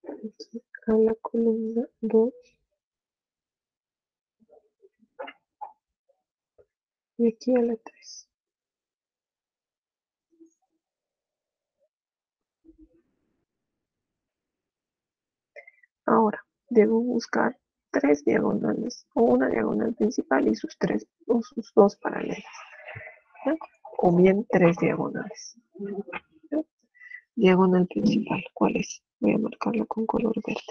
aquí a la columna 2 y aquí a la 3. Ahora, debo buscar tres diagonales o una diagonal principal y sus dos paralelas. ¿Ya? O bien tres diagonales. ¿Ya? Diagonal principal, ¿cuál es? Voy a marcarla con color verde.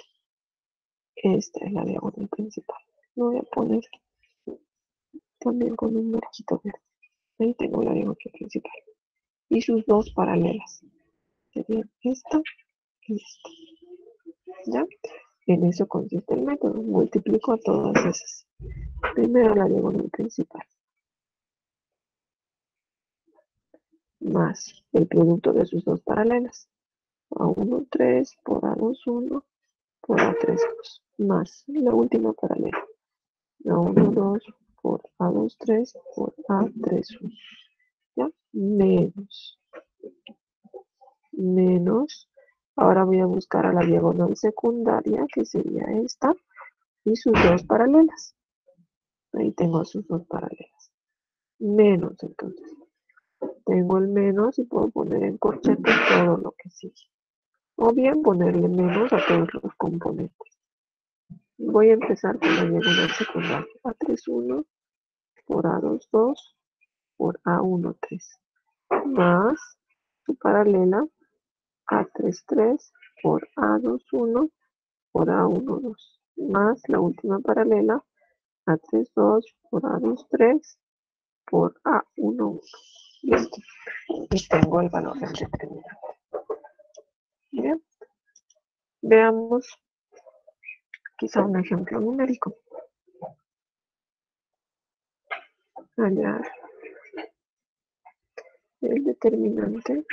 Esta es la diagonal principal. Lo voy a poner también con un marquito verde. Ahí tengo la diagonal principal. Y sus dos paralelas. Serían esta y esta. ¿Ya? En eso consiste el método. Multiplico a todas esas. Primero la diagonal principal. Más el producto de sus dos paralelas. A1, 3 por A2, 1 por A3, 2. Más la última paralela. A1, 2 por A2, 3 por A3, 1. ¿Ya? Menos. Ahora voy a buscar a la diagonal secundaria, que sería esta, y sus dos paralelas. Ahí tengo sus dos paralelas. Menos, entonces. Tengo el menos y puedo poner en corchetes todo lo que sigue. O bien ponerle menos a todos los componentes. Voy a empezar con la diagonal secundaria. A31 por A22 por A13. Más su paralela A33 por A21 por A12. Más la última paralela A32 por A23 por A11. Listo. Y tengo el valor del determinante. Bien. Veamos quizá un ejemplo numérico. Hallar el determinante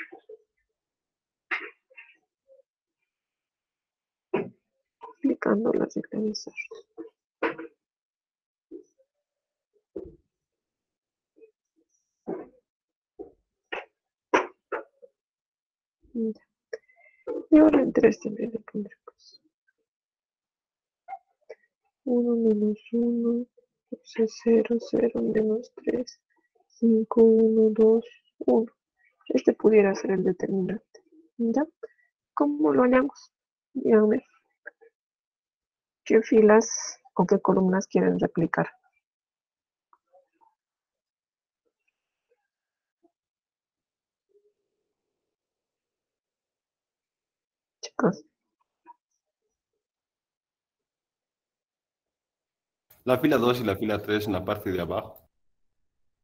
aplicando la regla de cerros. Ya. Y ahora en 3 también le pondremos 1 menos 1, 0, 0, menos 3, 5, 1, 2, 1. Este pudiera ser el determinante. ¿Ya? ¿Cómo lo hallamos? Díganme, ¿qué filas o qué columnas quieren replicar? Chicos, La fila 2 y la fila 3 en la parte de abajo.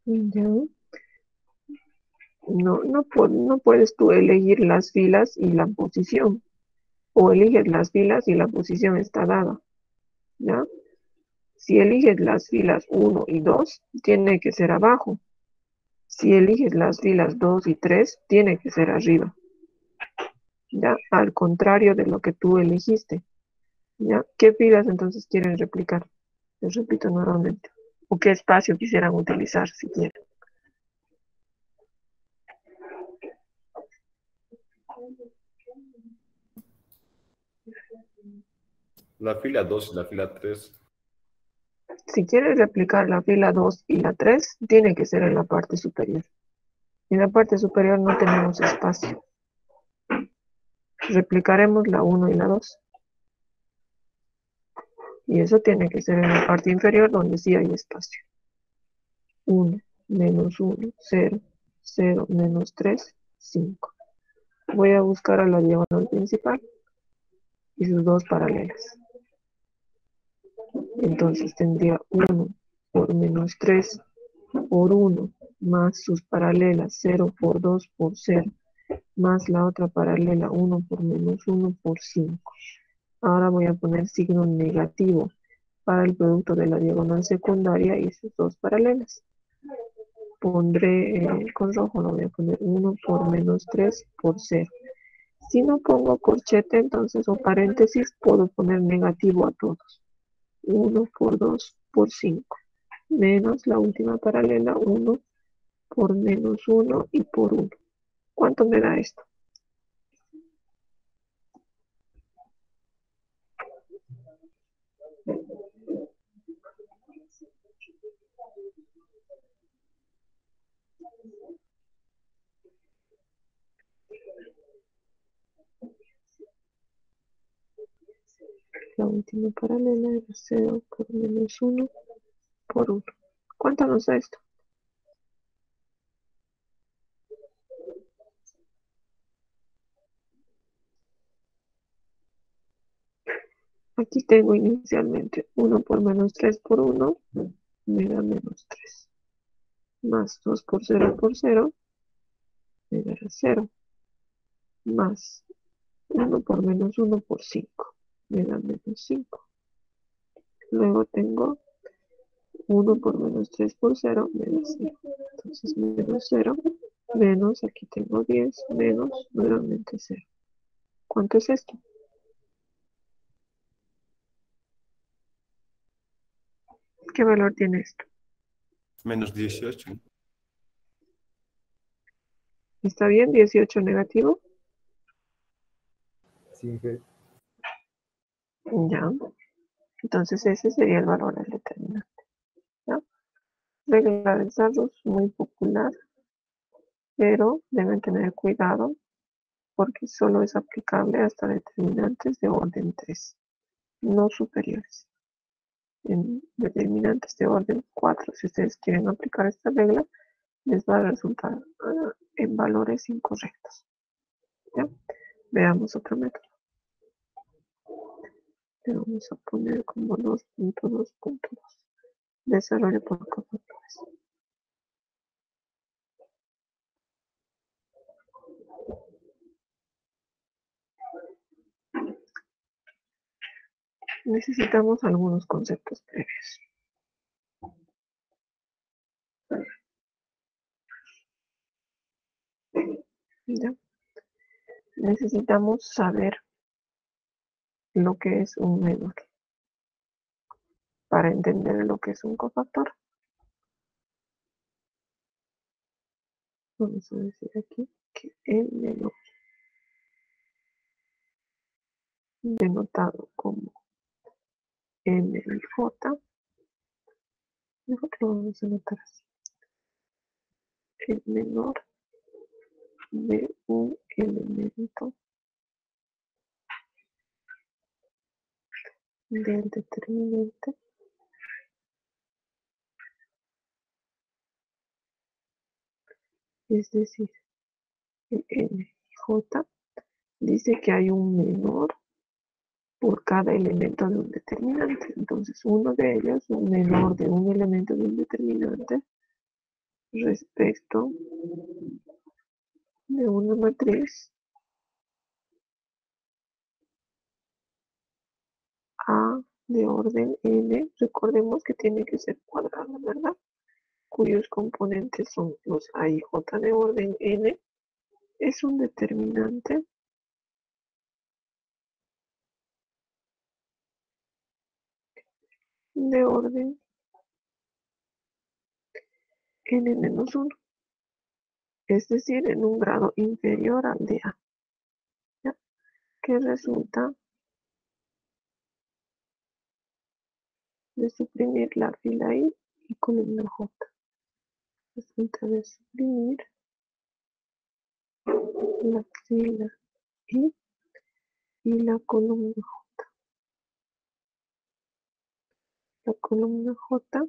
ya. No puedes tú elegir las filas y la posición. O eliges las filas y la posición está dada. ¿Ya? Si eliges las filas 1 y 2, tiene que ser abajo. Si eliges las filas 2 y 3, tiene que ser arriba. ¿Ya? Al contrario de lo que tú elegiste. ¿Ya? ¿Qué filas entonces quieren replicar? Les repito nuevamente. ¿O qué espacio quisieran utilizar si quieren? La fila 2 y la fila 3. Si quieres replicar la fila 2 y la 3, tiene que ser en la parte superior. En la parte superior no tenemos espacio. Replicaremos la 1 y la 2. Y eso tiene que ser en la parte inferior donde sí hay espacio. 1, menos 1, 0, 0, menos 3, 5. Voy a buscar a la diagonal principal y sus dos paralelas. Entonces tendría 1 por menos 3 por 1 más sus paralelas 0 por 2 por 0 más la otra paralela 1 por menos 1 por 5. Ahora voy a poner signo negativo para el producto de la diagonal secundaria y sus dos paralelas. Pondré con rojo, lo voy a poner 1 por menos 3 por 0. Si no pongo corchete, entonces, o paréntesis, puedo poner negativo a todos. 1 por 2 por 5. Menos la última paralela, 1 por menos 1 y por 1. ¿Cuánto me da esto? La última paralela era 0 por menos 1 por 1. ¿Cuánto nos da esto? Aquí tengo inicialmente 1 por menos 3 por 1, me da menos 3. Más 2 por 0 por 0, me dará 0. Más 1 por menos 1 por 5, me da menos 5. Luego tengo 1 por menos 3 por 0, menos 0. Entonces menos 0, menos, aquí tengo 10, menos nuevamente 0. ¿Cuánto es esto? ¿Qué valor tiene esto? Menos 18. ¿Está bien? 18 negativo. Sí, que Ya. Entonces ese sería el valor del determinante. ¿Ya? Regla de Zarros, muy popular, pero deben tener cuidado porque solo es aplicable hasta determinantes de orden 3, no superiores. En determinantes de orden 4, si ustedes quieren aplicar esta regla, les va a resultar en valores incorrectos. ¿Ya? Veamos otro método. Le vamos a poner como 2.2.2. Desarrollo por cofactores. Necesitamos algunos conceptos previos. ¿Ya? Necesitamos saber lo que es un menor para entender lo que es un cofactor. Vamos a decir aquí que el menor, denotado como M y J, nosotros lo vamos a anotar así. El menor de un elemento del determinante es decir, el M y J dice que hay un menor por cada elemento de un determinante. Entonces, uno de ellos, un menor de un elemento de un determinante respecto de una matriz A de orden n, recordemos que tiene que ser cuadrada, ¿verdad? Cuyos componentes son los A y J de orden n, es un determinante de orden n-1, es decir, en un grado inferior al de A, ¿ya? Que resulta de suprimir la fila I y columna J. Resulta de suprimir la fila I y la columna J. La columna J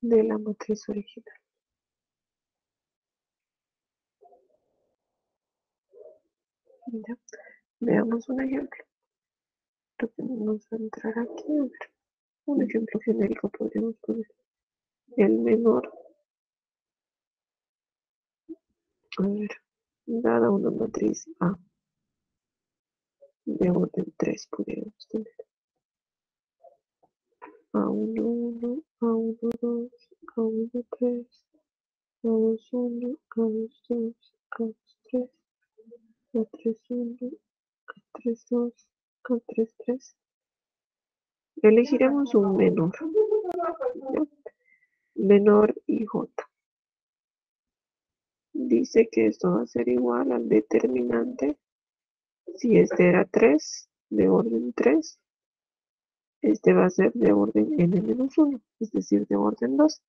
de la matriz original. ¿Ya? Veamos un ejemplo. Vamos a entrar aquí. A ver, un ejemplo genérico podríamos poner. El menor, a ver, dada una matriz A de orden 3, podríamos tener A11, A12, A13, A21, A22, A23, A31, A32, A33. Elegiremos un menor, ¿ya? Menor IJ. Dice que esto va a ser igual al determinante. Si este era 3, de orden 3, este va a ser de orden n-1, es decir, de orden 2.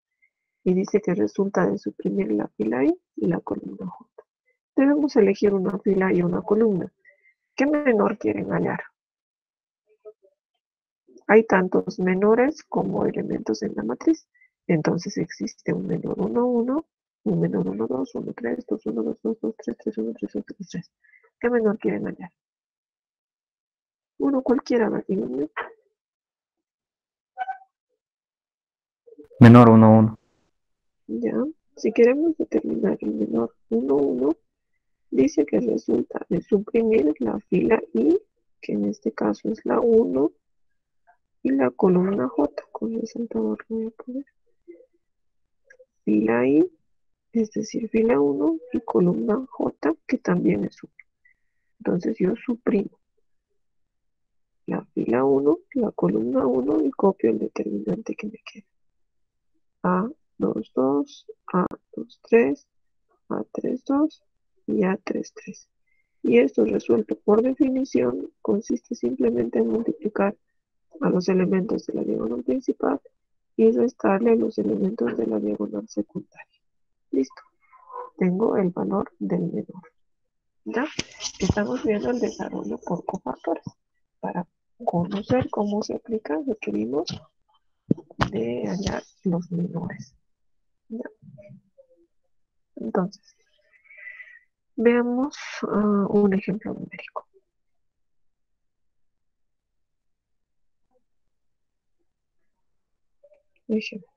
Y dice que resulta de suprimir la fila I y la columna J. Debemos elegir una fila y una columna. ¿Qué menor quieren hallar? Hay tantos menores como elementos en la matriz. Entonces existe un menor 1, 1, un menor 1, 2, 1, 3, 2, 1, 2, 2, 2, 3, 3, 1, 3, 2, 3, 3. ¿Qué menor quieren hallar? Uno cualquiera, díganme. Menor 1, 1. Ya. Si queremos determinar el menor 1, 1, dice que resulta de suprimir la fila I, que en este caso es la 1, y la columna J, con resaltador lo voy a poner. Fila I, es decir, fila 1, y columna J, que también es 1. Entonces yo suprimo la fila 1, la columna 1 y copio el determinante que me queda. A22, A23, A32 y A33. Y esto resuelto por definición consiste simplemente en multiplicar a los elementos de la diagonal principal y restarle los elementos de la diagonal secundaria. Listo. Tengo el valor del menor. ¿Ya? Estamos viendo el desarrollo por cofactores. Para conocer cómo se aplica, requerimos de hallar los menores. ¿Ya? Entonces, veamos un ejemplo numérico. Ejemplo.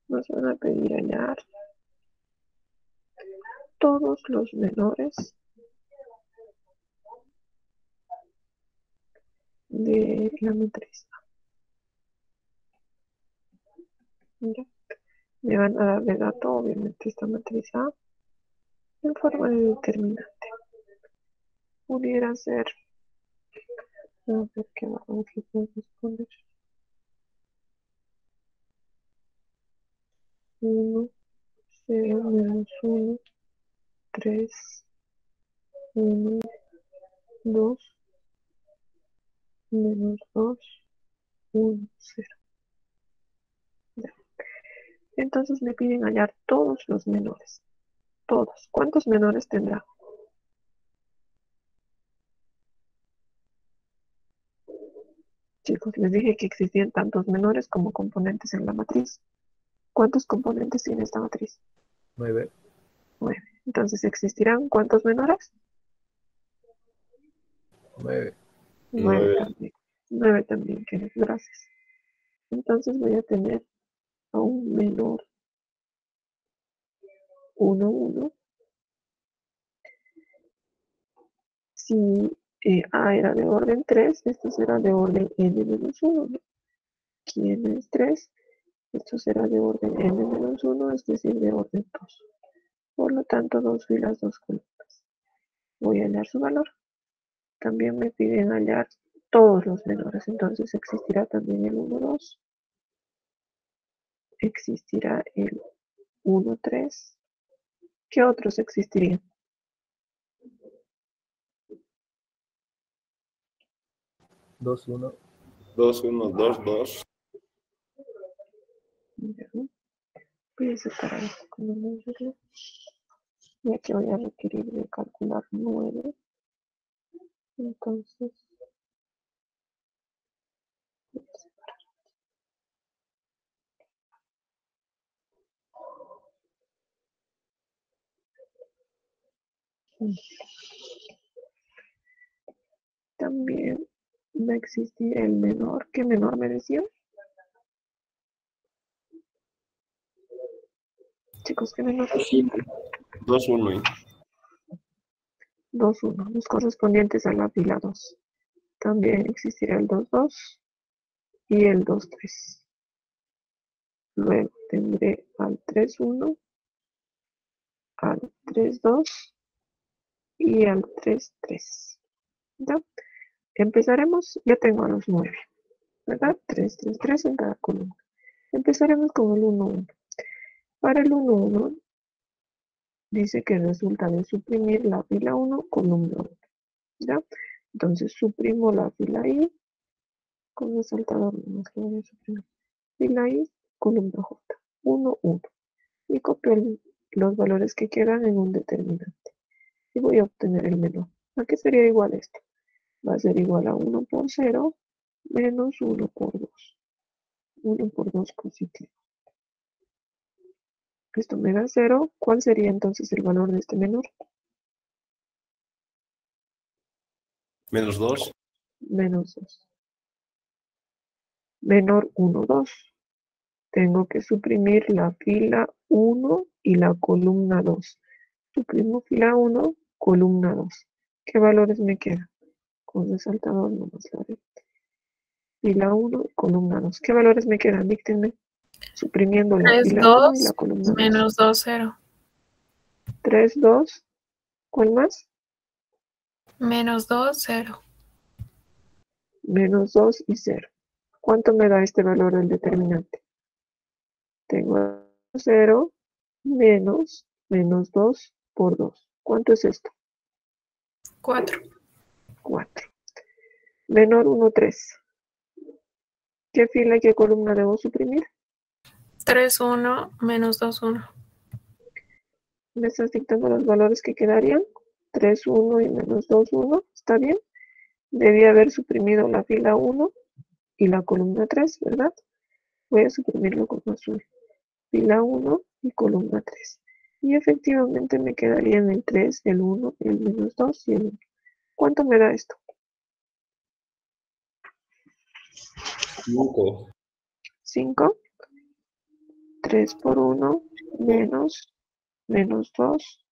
Nos van a pedir hallar todos los menores de la matriz A. ¿Ya? Me van a dar de dato, obviamente, esta matriz A en forma de determinante. Pudiera ser, a ver qué valor le podemos poner. 1, 0, menos 1, 3, 1, 2, menos 2, 1, 0. Ya. Entonces me piden hallar todos los menores. Todos. ¿Cuántos menores tendrá? Chicos, les dije que existían tantos menores como componentes en la matriz. ¿Cuántos componentes tiene esta matriz? 9. 9. Entonces, ¿existirán cuántos menores? 9. 9 9. también. 9 también, Kenneth, gracias. Entonces voy a tener a un menor 1, 1. Si A era de orden 3, esto será de orden n menos 1, ¿no? ¿Quién es 3? Esto será de orden n menos 1, es decir, de orden 2. Por lo tanto, 2 filas, 2 columnas. Voy a hallar su valor. También me piden hallar todos los menores, entonces existirá también el 1, 2. Existirá el 1, 3. ¿Qué otros existirían? 2, 1. 2, 1, 2, 2. Ya. Voy a separar esto con una regla, ya que voy a requerir de calcular 9. Entonces, voy a separar. También va a existir el menor. ¿Qué menor me decía? Chicos, ¿qué menor? 2, 1. 2, 1, los correspondientes a la fila 2. También existirá el 2, 2 y el 2, 3. Luego tendré al 3, 1, al 3, 2 y al 3, 3. ¿Ya? Empezaremos, ya tengo a los 9, ¿verdad? 3, 3, 3 en cada columna. Empezaremos con el 1, 1. Para el 1, 1, dice que resulta de suprimir la fila 1, columna 1. ¿Ya? Entonces suprimo la fila I, con el saltador nomás lo voy a suprimir. Fila I, columna J, 1, 1. Y copio los valores que quedan en un determinante. Y voy a obtener el menor. ¿A qué sería igual esto? Va a ser igual a 1 por 0 menos 1 por 2. 1 por 2 positivo. Esto me da 0. ¿Cuál sería entonces el valor de este menor? Menos 2. Menos 2. Menor 1, 2. Tengo que suprimir la fila 1 y la columna 2. Suprimo fila 1, columna 2. ¿Qué valores me quedan? Con resaltador nomás lo haré. Fila 1 y columna 2. ¿Qué valores me quedan? Díctenme. Suprimiendo la 3, fila 1 y 2, la columna 2. menos 2, 0. 3, 2. ¿Cuál más? Menos 2, 0. Menos 2 y 0. ¿Cuánto me da este valor del determinante? Tengo 0 menos 2 por 2. ¿Cuánto es esto? 4. 4. Menor 1, 3. ¿Qué fila y qué columna debo suprimir? 3, 1, menos 2, 1. ¿Me estás dictando los valores que quedarían? 3, 1 y menos 2, 1. ¿Está bien? Debí haber suprimido la fila 1 y la columna 3, ¿verdad? Voy a suprimirlo con azul. Fila 1 y columna 3. Y efectivamente me quedarían el 3, el 1, el menos 2 y el 1. ¿Cuánto me da esto? 5. 5. 3 por 1 menos 2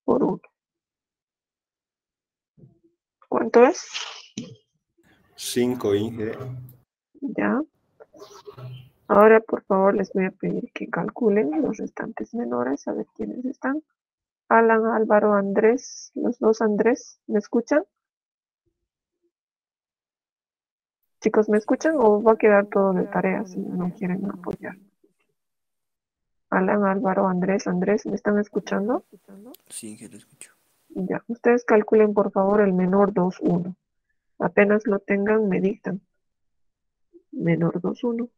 por 1. ¿Cuánto es? 5, Inge. Ya. Ahora, por favor, les voy a pedir que calculen los restantes menores, a ver quiénes están. Alan, Álvaro, Andrés, los dos Andrés, ¿me escuchan? Chicos, ¿me escuchan o va a quedar todo de tarea si no quieren apoyar? Alan, Álvaro, Andrés, ¿me están escuchando? Sí, que lo escucho. Ya, ustedes calculen por favor el menor 2, 1. Apenas lo tengan, me dictan. Menor 2, 1.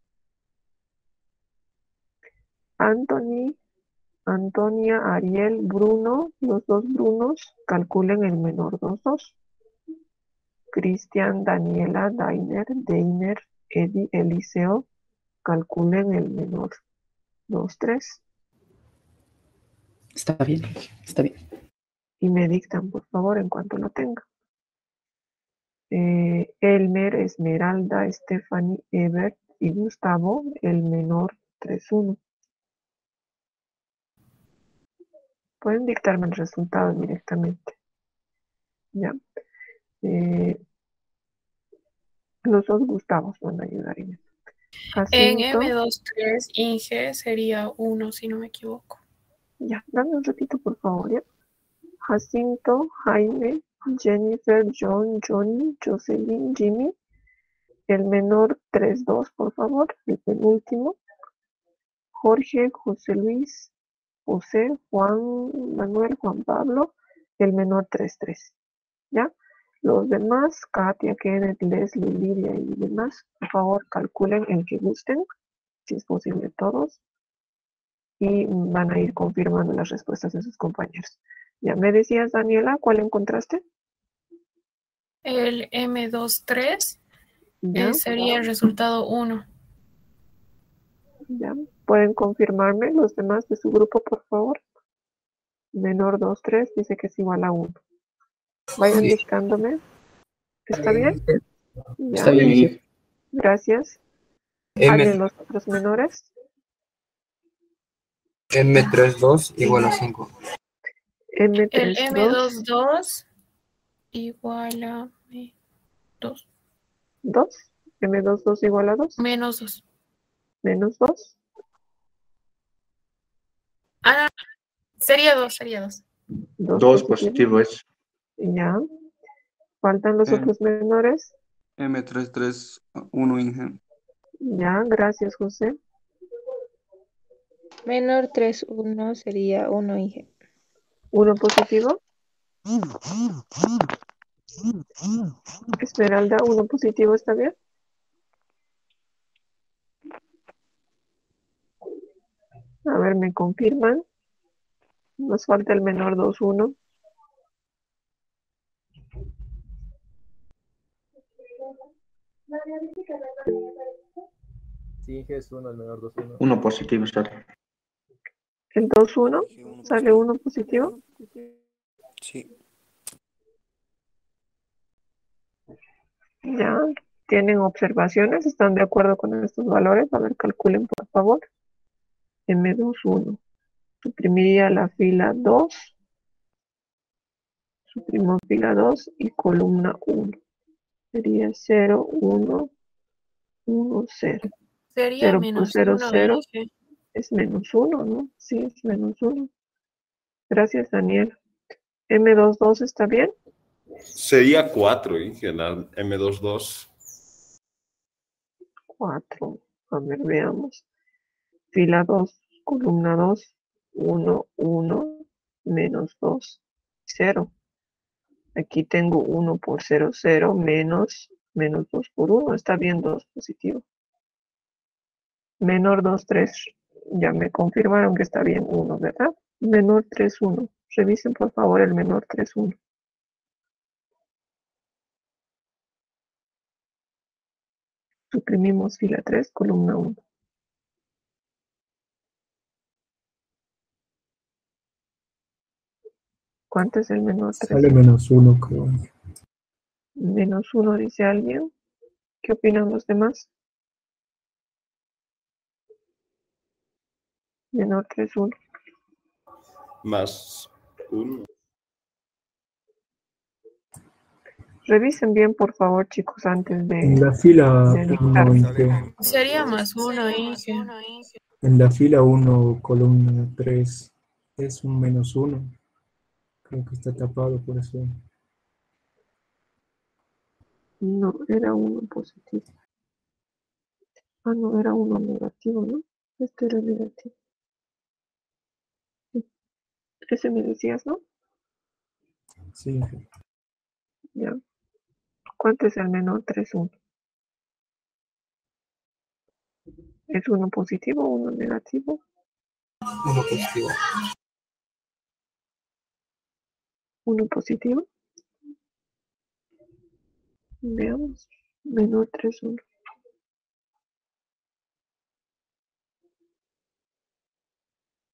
Anthony, Antonia, Ariel, Bruno, los dos Brunos, calculen el menor 2, 2. Cristian, Daniela, Deiner, Eddie, Eliseo, calculen el menor 2, 3. Está bien, está bien. Y me dictan, por favor, en cuanto lo tengan. Elmer, Esmeralda, Stephanie, Ebert y Gustavo, el menor 3, 1. Pueden dictarme el resultado directamente. Ya. Los dos Gustavos van a ayudar en eso. En Jacinto. M23, Inge sería 1, si no me equivoco. Ya, dame un ratito, por favor, ¿ya? Jacinto, Jaime, Jennifer, John, Johnny, Jocelyn, Jimmy. El menor 3, 2, por favor, el penúltimo. Jorge, José Luis, José, Juan Manuel, Juan Pablo. El menor 3, 3. ¿Ya? Los demás, Katia, Kenneth, Leslie, Lidia y demás, por favor, calculen el que gusten, si es posible todos. Y van a ir confirmando las respuestas de sus compañeros. Ya me decías, Daniela, ¿cuál encontraste? El M23 Ya, sería el resultado 1. ya. ¿Pueden confirmarme los demás de su grupo, por favor? Menor 2, 3 dice que es igual a 1. Vayan Sí. dictándome. ¿Está bien? Ya, Está bien, Inge. gracias. M, Hablen los otros menores. M32 igual a 5. El M32, M22 igual a 2. 2. M22 igual a 2. Menos 2. Menos 2. Ah, no, sería 2, sería 2. 2 positivo es. Ya. Faltan los otros menores. M331 Inge. Ya, gracias, José. Menor 3, 1 sería 1 Inge. 1 positivo. Esmeralda, 1 positivo, ¿está bien? A ver, me confirman. Nos falta el menor 2, 1. Sí, Inge es 1, el menor 2, 1. 1 positivo sale. El 2, 1. Dije uno Sale 1 positivo. Sí. Ya. ¿Tienen observaciones? ¿Están de acuerdo con estos valores? A ver, calculen, por favor. M2, 1. Suprimiría la fila 2. Suprimo fila 2 y columna 1. Sería 0, 1, 1, 0. Sería 0 por menos 0, 1, 0. Inge. Es menos 1, ¿no? Sí, es menos 1. Gracias, Daniel. M22 está bien. Sería 4, Inge, la M22. 4. A ver, veamos. Fila 2, columna 2, 1, 1, menos 2, 0. Aquí tengo 1 por 0, 0, menos Menos 2 por 1, está bien 2 positivo. Menor 2, 3, ya me confirmaron que está bien 1, ¿verdad? Menor 3, 1. Revisen por favor el menor 3, 1. Suprimimos fila 3, columna 1. ¿Cuánto es el menor 3? Sale menos 1, creo. Menos 1, dice alguien. ¿Qué opinan los demás? Menor 3, 1. Más 1. Revisen bien, por favor, chicos, antes En de la fila dictar. 1, Inge. Sería más uno, Inge. En la fila 1, columna 3, es un menos 1. Creo que está tapado por eso. No, era 1 positivo. Ah, no, era 1 negativo, ¿no? Este era negativo. Sí. Ese me decías, ¿no? Sí, Inge. Ya. ¿Cuánto es el menor 3, 1? ¿Es 1 positivo o 1 negativo? 1 positivo. 1 positivo. Veamos. Menor 3, 1.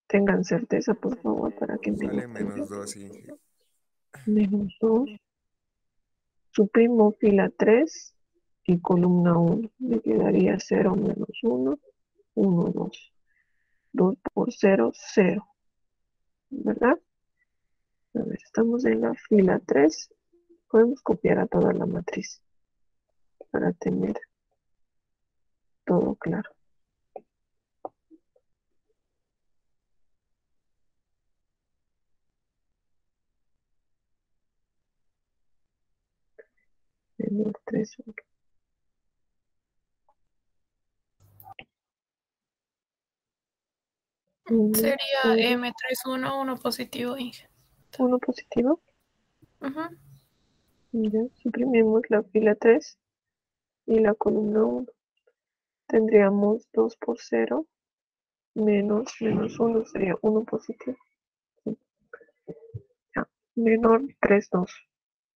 Tengan certeza, por favor, para que me Sale lo menos 2, Inge. Menos 2. Suprimo fila 3 y columna 1. Me quedaría 0 menos 1, 1, 2. 2 por 0, 0. ¿Verdad? A ver, estamos en la fila 3. Podemos copiar a toda la matriz para tener todo claro. Menor 3, 1. Sería M31, 1 positivo, Inge. 1 positivo. Ujú. Ya, suprimimos la fila 3 y la columna 1. Tendríamos 2 por 0 menos 1 sería 1 positivo. Ya. Menor 3, 2.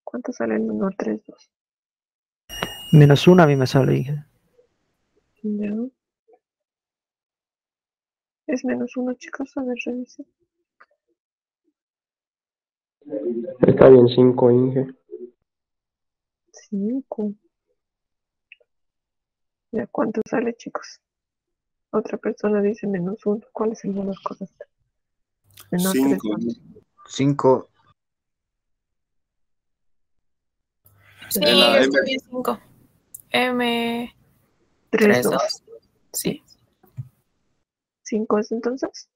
¿Cuánto sale el menor 3, 2? Menos 1 a mí me sale, Inge. Ya. Es menos 1, chicos. A ver, revisen. Está bien 5, Inge. 5. Ya, ¿cuánto sale, chicos? Otra persona dice menos 1. ¿Cuál es el menor correcto? Menor 3, 5. 2. 5. Sí, En la está M. bien 5. M32. 3, 2. Sí. 5 es entonces.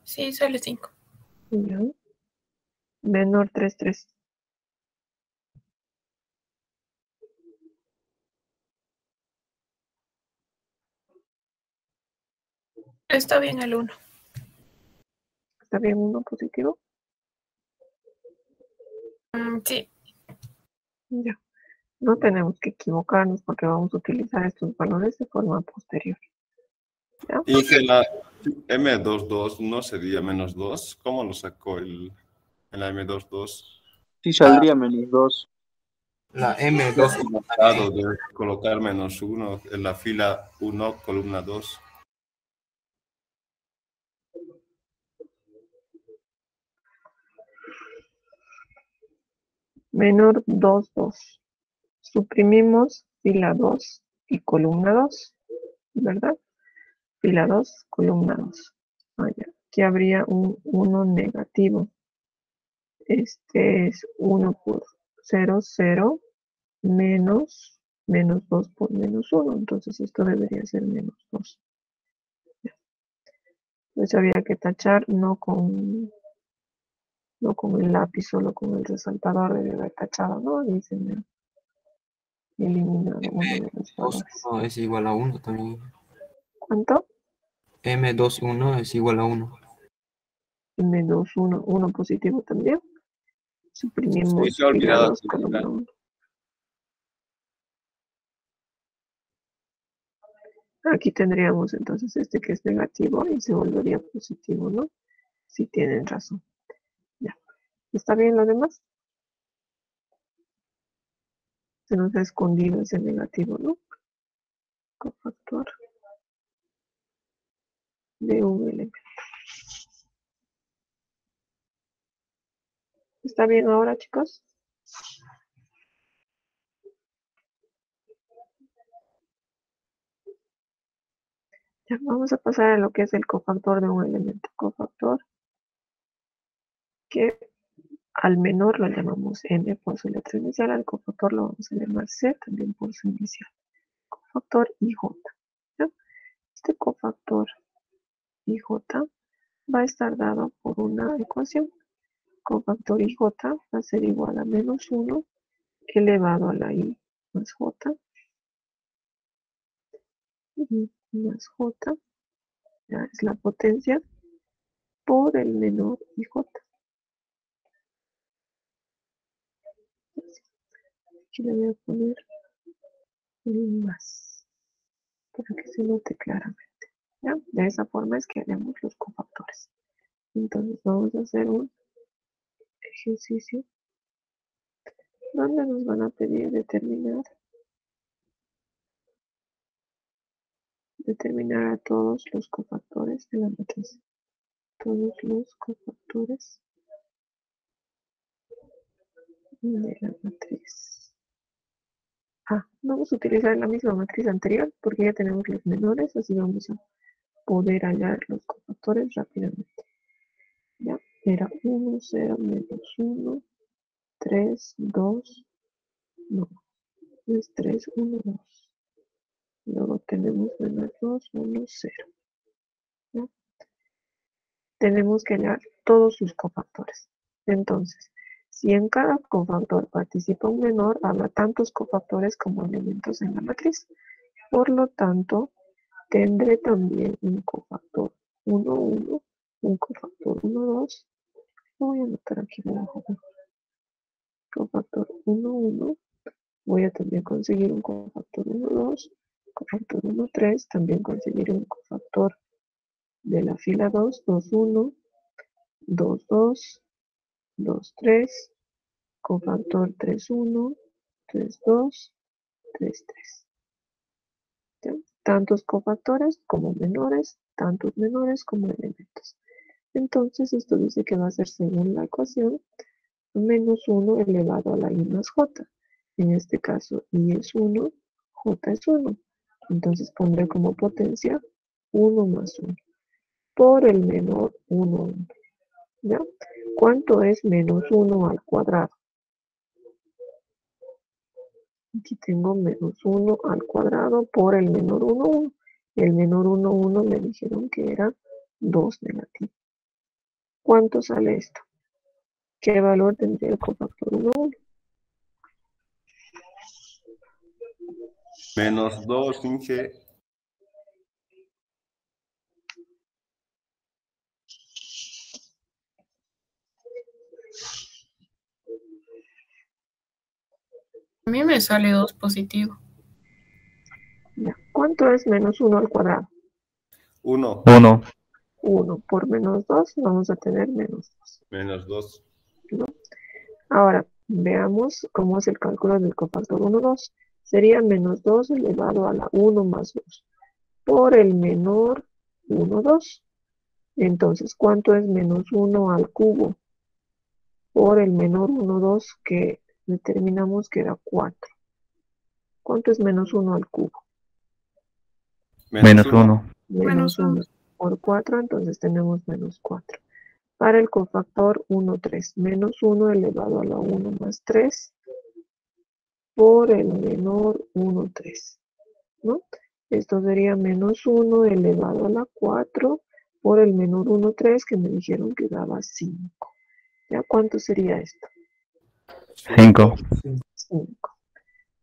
Sí, sale 5. Ya. Menor 3, 3. Está bien el 1. ¿Está bien 1 positivo? Sí. Ya. No tenemos que equivocarnos porque vamos a utilizar estos valores de forma posterior. ¿Ya? Y que la M22 no sería menos 2. ¿Cómo lo sacó en la M22? Sí, saldría menos 2. La Lo M2. equivocado de colocar menos 1 en la fila 1, columna 2. Menor 2, 2. Suprimimos fila 2 y columna 2, ¿verdad? Fila 2, columna 2. Aquí habría un 1 negativo. Este es 1 por 0, 0, menos 2 por menos 1. Entonces esto debería ser menos 2. Entonces había que tachar no con el lápiz, solo con el resaltador debe haber tachado, ¿no? Dicen eliminado uno de los valores. M21 es igual a 1 también. ¿Cuánto? M21 es igual a 1. Menos 1, 1 positivo también. Sí, Suprimimos se ha fila olvidado 2, columna 1. Aquí tendríamos entonces este que es negativo y se volvería positivo, ¿no? Si tienen razón. Ya. ¿Está bien lo demás? Se nos ha escondido ese negativo, ¿no? Cofactor de un elemento. ¿Está bien ahora, chicos? Ya, vamos a pasar a lo que es el cofactor de un elemento. Cofactor que al menor lo llamamos n por su letra inicial, al cofactor lo vamos a llamar c también por su inicial. Cofactor IJ. ¿Ya? Este cofactor IJ va a estar dado por una ecuación. Cofactor IJ va a ser igual a menos 1 elevado a la I más J. I más J, ya es la potencia, por el menor IJ. Aquí le voy a poner un más, para que se note claramente. ¿Ya? De esa forma es que haremos los cofactores. Entonces vamos a hacer un ejercicio donde nos van a pedir determinar a todos los cofactores de la matriz. Todos los cofactores de la matriz. Vamos a utilizar la misma matriz anterior porque ya tenemos los menores, así vamos a poder hallar los cofactores rápidamente. Ya, era 1, 0, menos 1, 3, 2, no, es 3, 1, 2. Luego tenemos menos 2, 1, 0. ¿Ya? Tenemos que hallar todos sus cofactores. Entonces, si en cada cofactor participa un menor, habrá tantos cofactores como elementos en la matriz. Por lo tanto, tendré también un cofactor 1, 1, un cofactor 1, 2. Lo voy a anotar aquí debajo. Cofactor 1, 1. Voy a también conseguir un cofactor 1, 2. Cofactor 1, 3. También conseguiré un cofactor de la fila 2, 2, 1, 2, 2, 2, 3. Cofactor 3, 1, 3, 2, 3, 3. ¿Ya? Tantos cofactores como menores, tantos menores como elementos. Entonces esto dice que va a ser, según la ecuación, menos 1 elevado a la I más J. En este caso, I es 1, J es 1. Entonces pondré como potencia 1 más 1 por el menor 1, 1. ¿Ya? ¿Cuánto es menos 1 al cuadrado? Aquí tengo menos 1 al cuadrado por el menor 1, 1. El menor 1, 1 me dijeron que era 2 negativo. ¿Cuánto sale esto? ¿Qué valor tendría el cofactor 1, 1? Menos 2, Inge. A mí me sale 2 positivo. Ya. ¿Cuánto es menos 1 al cuadrado? 1. 1. 1 por menos 2 vamos a tener menos 2. Menos 2. ¿No? Ahora, veamos cómo es el cálculo del cofactor 1, 2. Sería menos 2 elevado a la 1 más 2 por el menor 1, 2. Entonces, ¿cuánto es menos 1 al cubo por el menor 1, 2 que determinamos que era 4? ¿Cuánto es menos 1 al cubo? Menos 1. Menos 1 por 4, entonces tenemos menos 4. Para el cofactor 1, 3, menos 1 elevado a la 1 más 3 por el menor 1, 3. ¿No? Esto sería menos 1 elevado a la 4 por el menor 1, 3, que me dijeron que daba 5. ¿Ya? ¿Cuánto sería esto? 5. 5.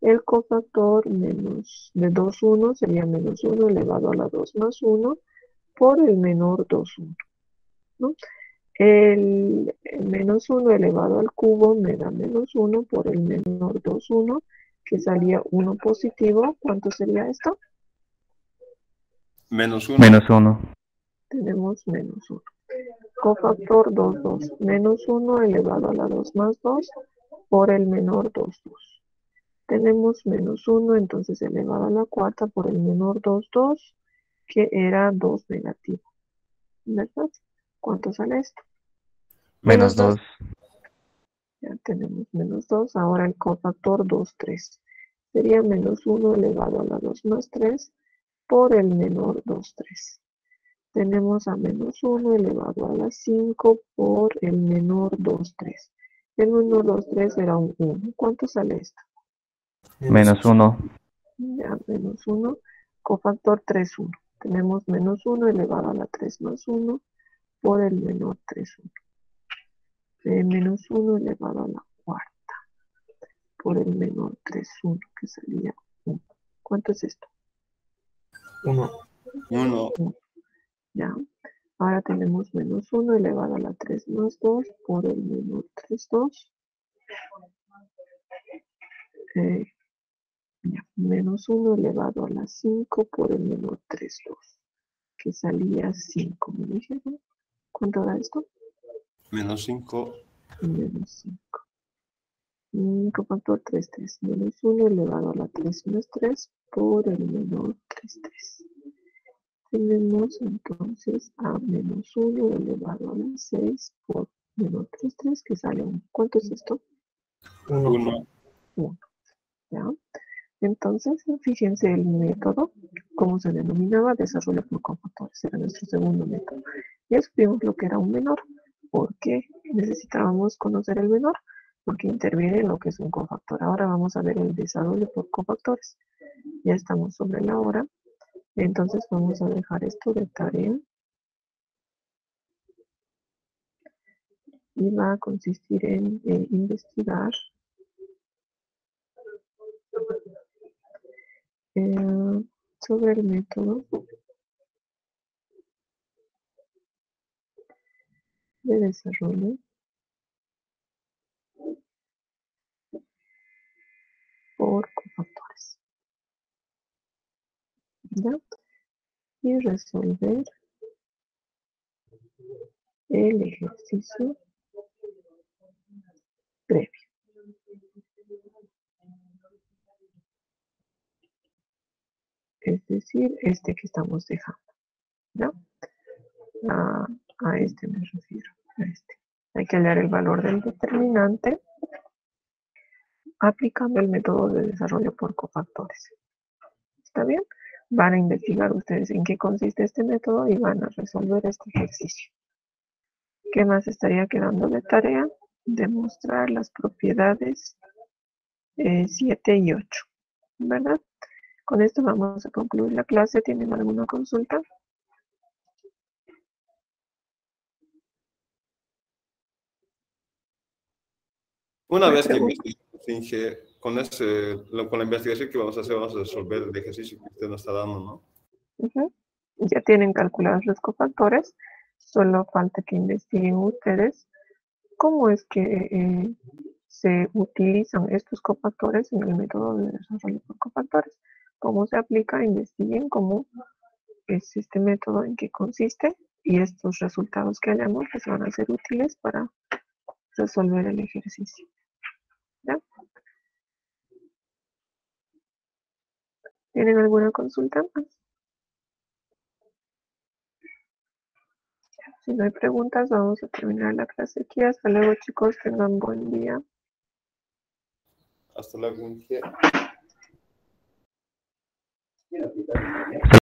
El cofactor menos de 2, 1 sería menos 1 elevado a la 2 más 1 por el menor 2, 1. ¿No? El menos 1 elevado al cubo me da menos 1 por el menor 2, 1, que salía 1 positivo. ¿Cuánto sería esto? Menos 1. Menos 1. Tenemos menos 1. Cofactor 2, 2. Menos 1 elevado a la 2 más 2 por el menor 2, 2. Tenemos menos 1, entonces elevado a la cuarta por el menor 2, 2, que era 2 negativo. ¿Verdad? ¿Cuánto sale esto? Menos 2. Ya tenemos menos 2. Ahora el cofactor 2, 3. Sería menos 1 elevado a la 2 más 3 por el menor 2, 3. Tenemos a menos 1 elevado a la 5 por el menor 2, 3. El menor 2, 3 era un 1. ¿Cuánto sale esto? Menos 1. Ya, menos 1. Cofactor 3, 1. Tenemos menos 1 elevado a la 3 más 1 por el menor 3, 1. Menos 1 elevado a la cuarta por el menor 3, 1, que salía 1. ¿Cuánto es esto? 1. 1. Ya. Ahora tenemos menos 1 elevado a la 3 más 2 por el menor 3, 2. Ya. Menos 1 elevado a la 5 por el menor 3, 2. Que salía 5. ¿Me dijeron? ¿Cuánto da esto? Menos 5. Menos 5. Cofactor 3, 3. Menos 1 elevado a la 3 más 3 por el menor 3, 3. Tenemos entonces a menos 1 elevado a la 6 por menor 3, 3, que sale 1. ¿Cuánto es esto? 1. 1. ¿Ya? Entonces, fíjense el método, ¿cómo se denominaba? Desarrollo por cofactores. Era nuestro segundo método. Ya supimos lo que era un menor. ¿Por qué necesitábamos conocer el menor? Porque interviene en lo que es un cofactor. Ahora vamos a ver el desarrollo por cofactores. Ya estamos sobre la hora. Entonces vamos a dejar esto de tarea. Y va a consistir en investigar sobre el método de desarrollo por cofactores. ¿Ya? Y resolver el ejercicio previo. Es decir, este que estamos dejando. ¿Ya? A este me refiero. A este. Hay que hallar el valor del determinante aplicando el método de desarrollo por cofactores. ¿Está bien? Van a investigar ustedes en qué consiste este método y van a resolver este ejercicio. ¿Qué más estaría quedando de tarea? Demostrar las propiedades 7 y 8, ¿verdad? Con esto vamos a concluir la clase. ¿Tienen alguna consulta? Una vez que investigue, con la investigación que vamos a hacer, vamos a resolver el ejercicio que usted nos está dando, ¿no? Ya tienen calculados los cofactores. Solo falta que investiguen ustedes cómo es que se utilizan estos cofactores en el método de desarrollo por cofactores. Cómo se aplica, investiguen cómo es este método, en qué consiste, y estos resultados que hayamos les van a ser útiles para resolver el ejercicio. ¿Ya? ¿Tienen alguna consulta más? Si no hay preguntas, vamos a terminar la clase aquí. Hasta luego, chicos. Tengan buen día. Hasta luego.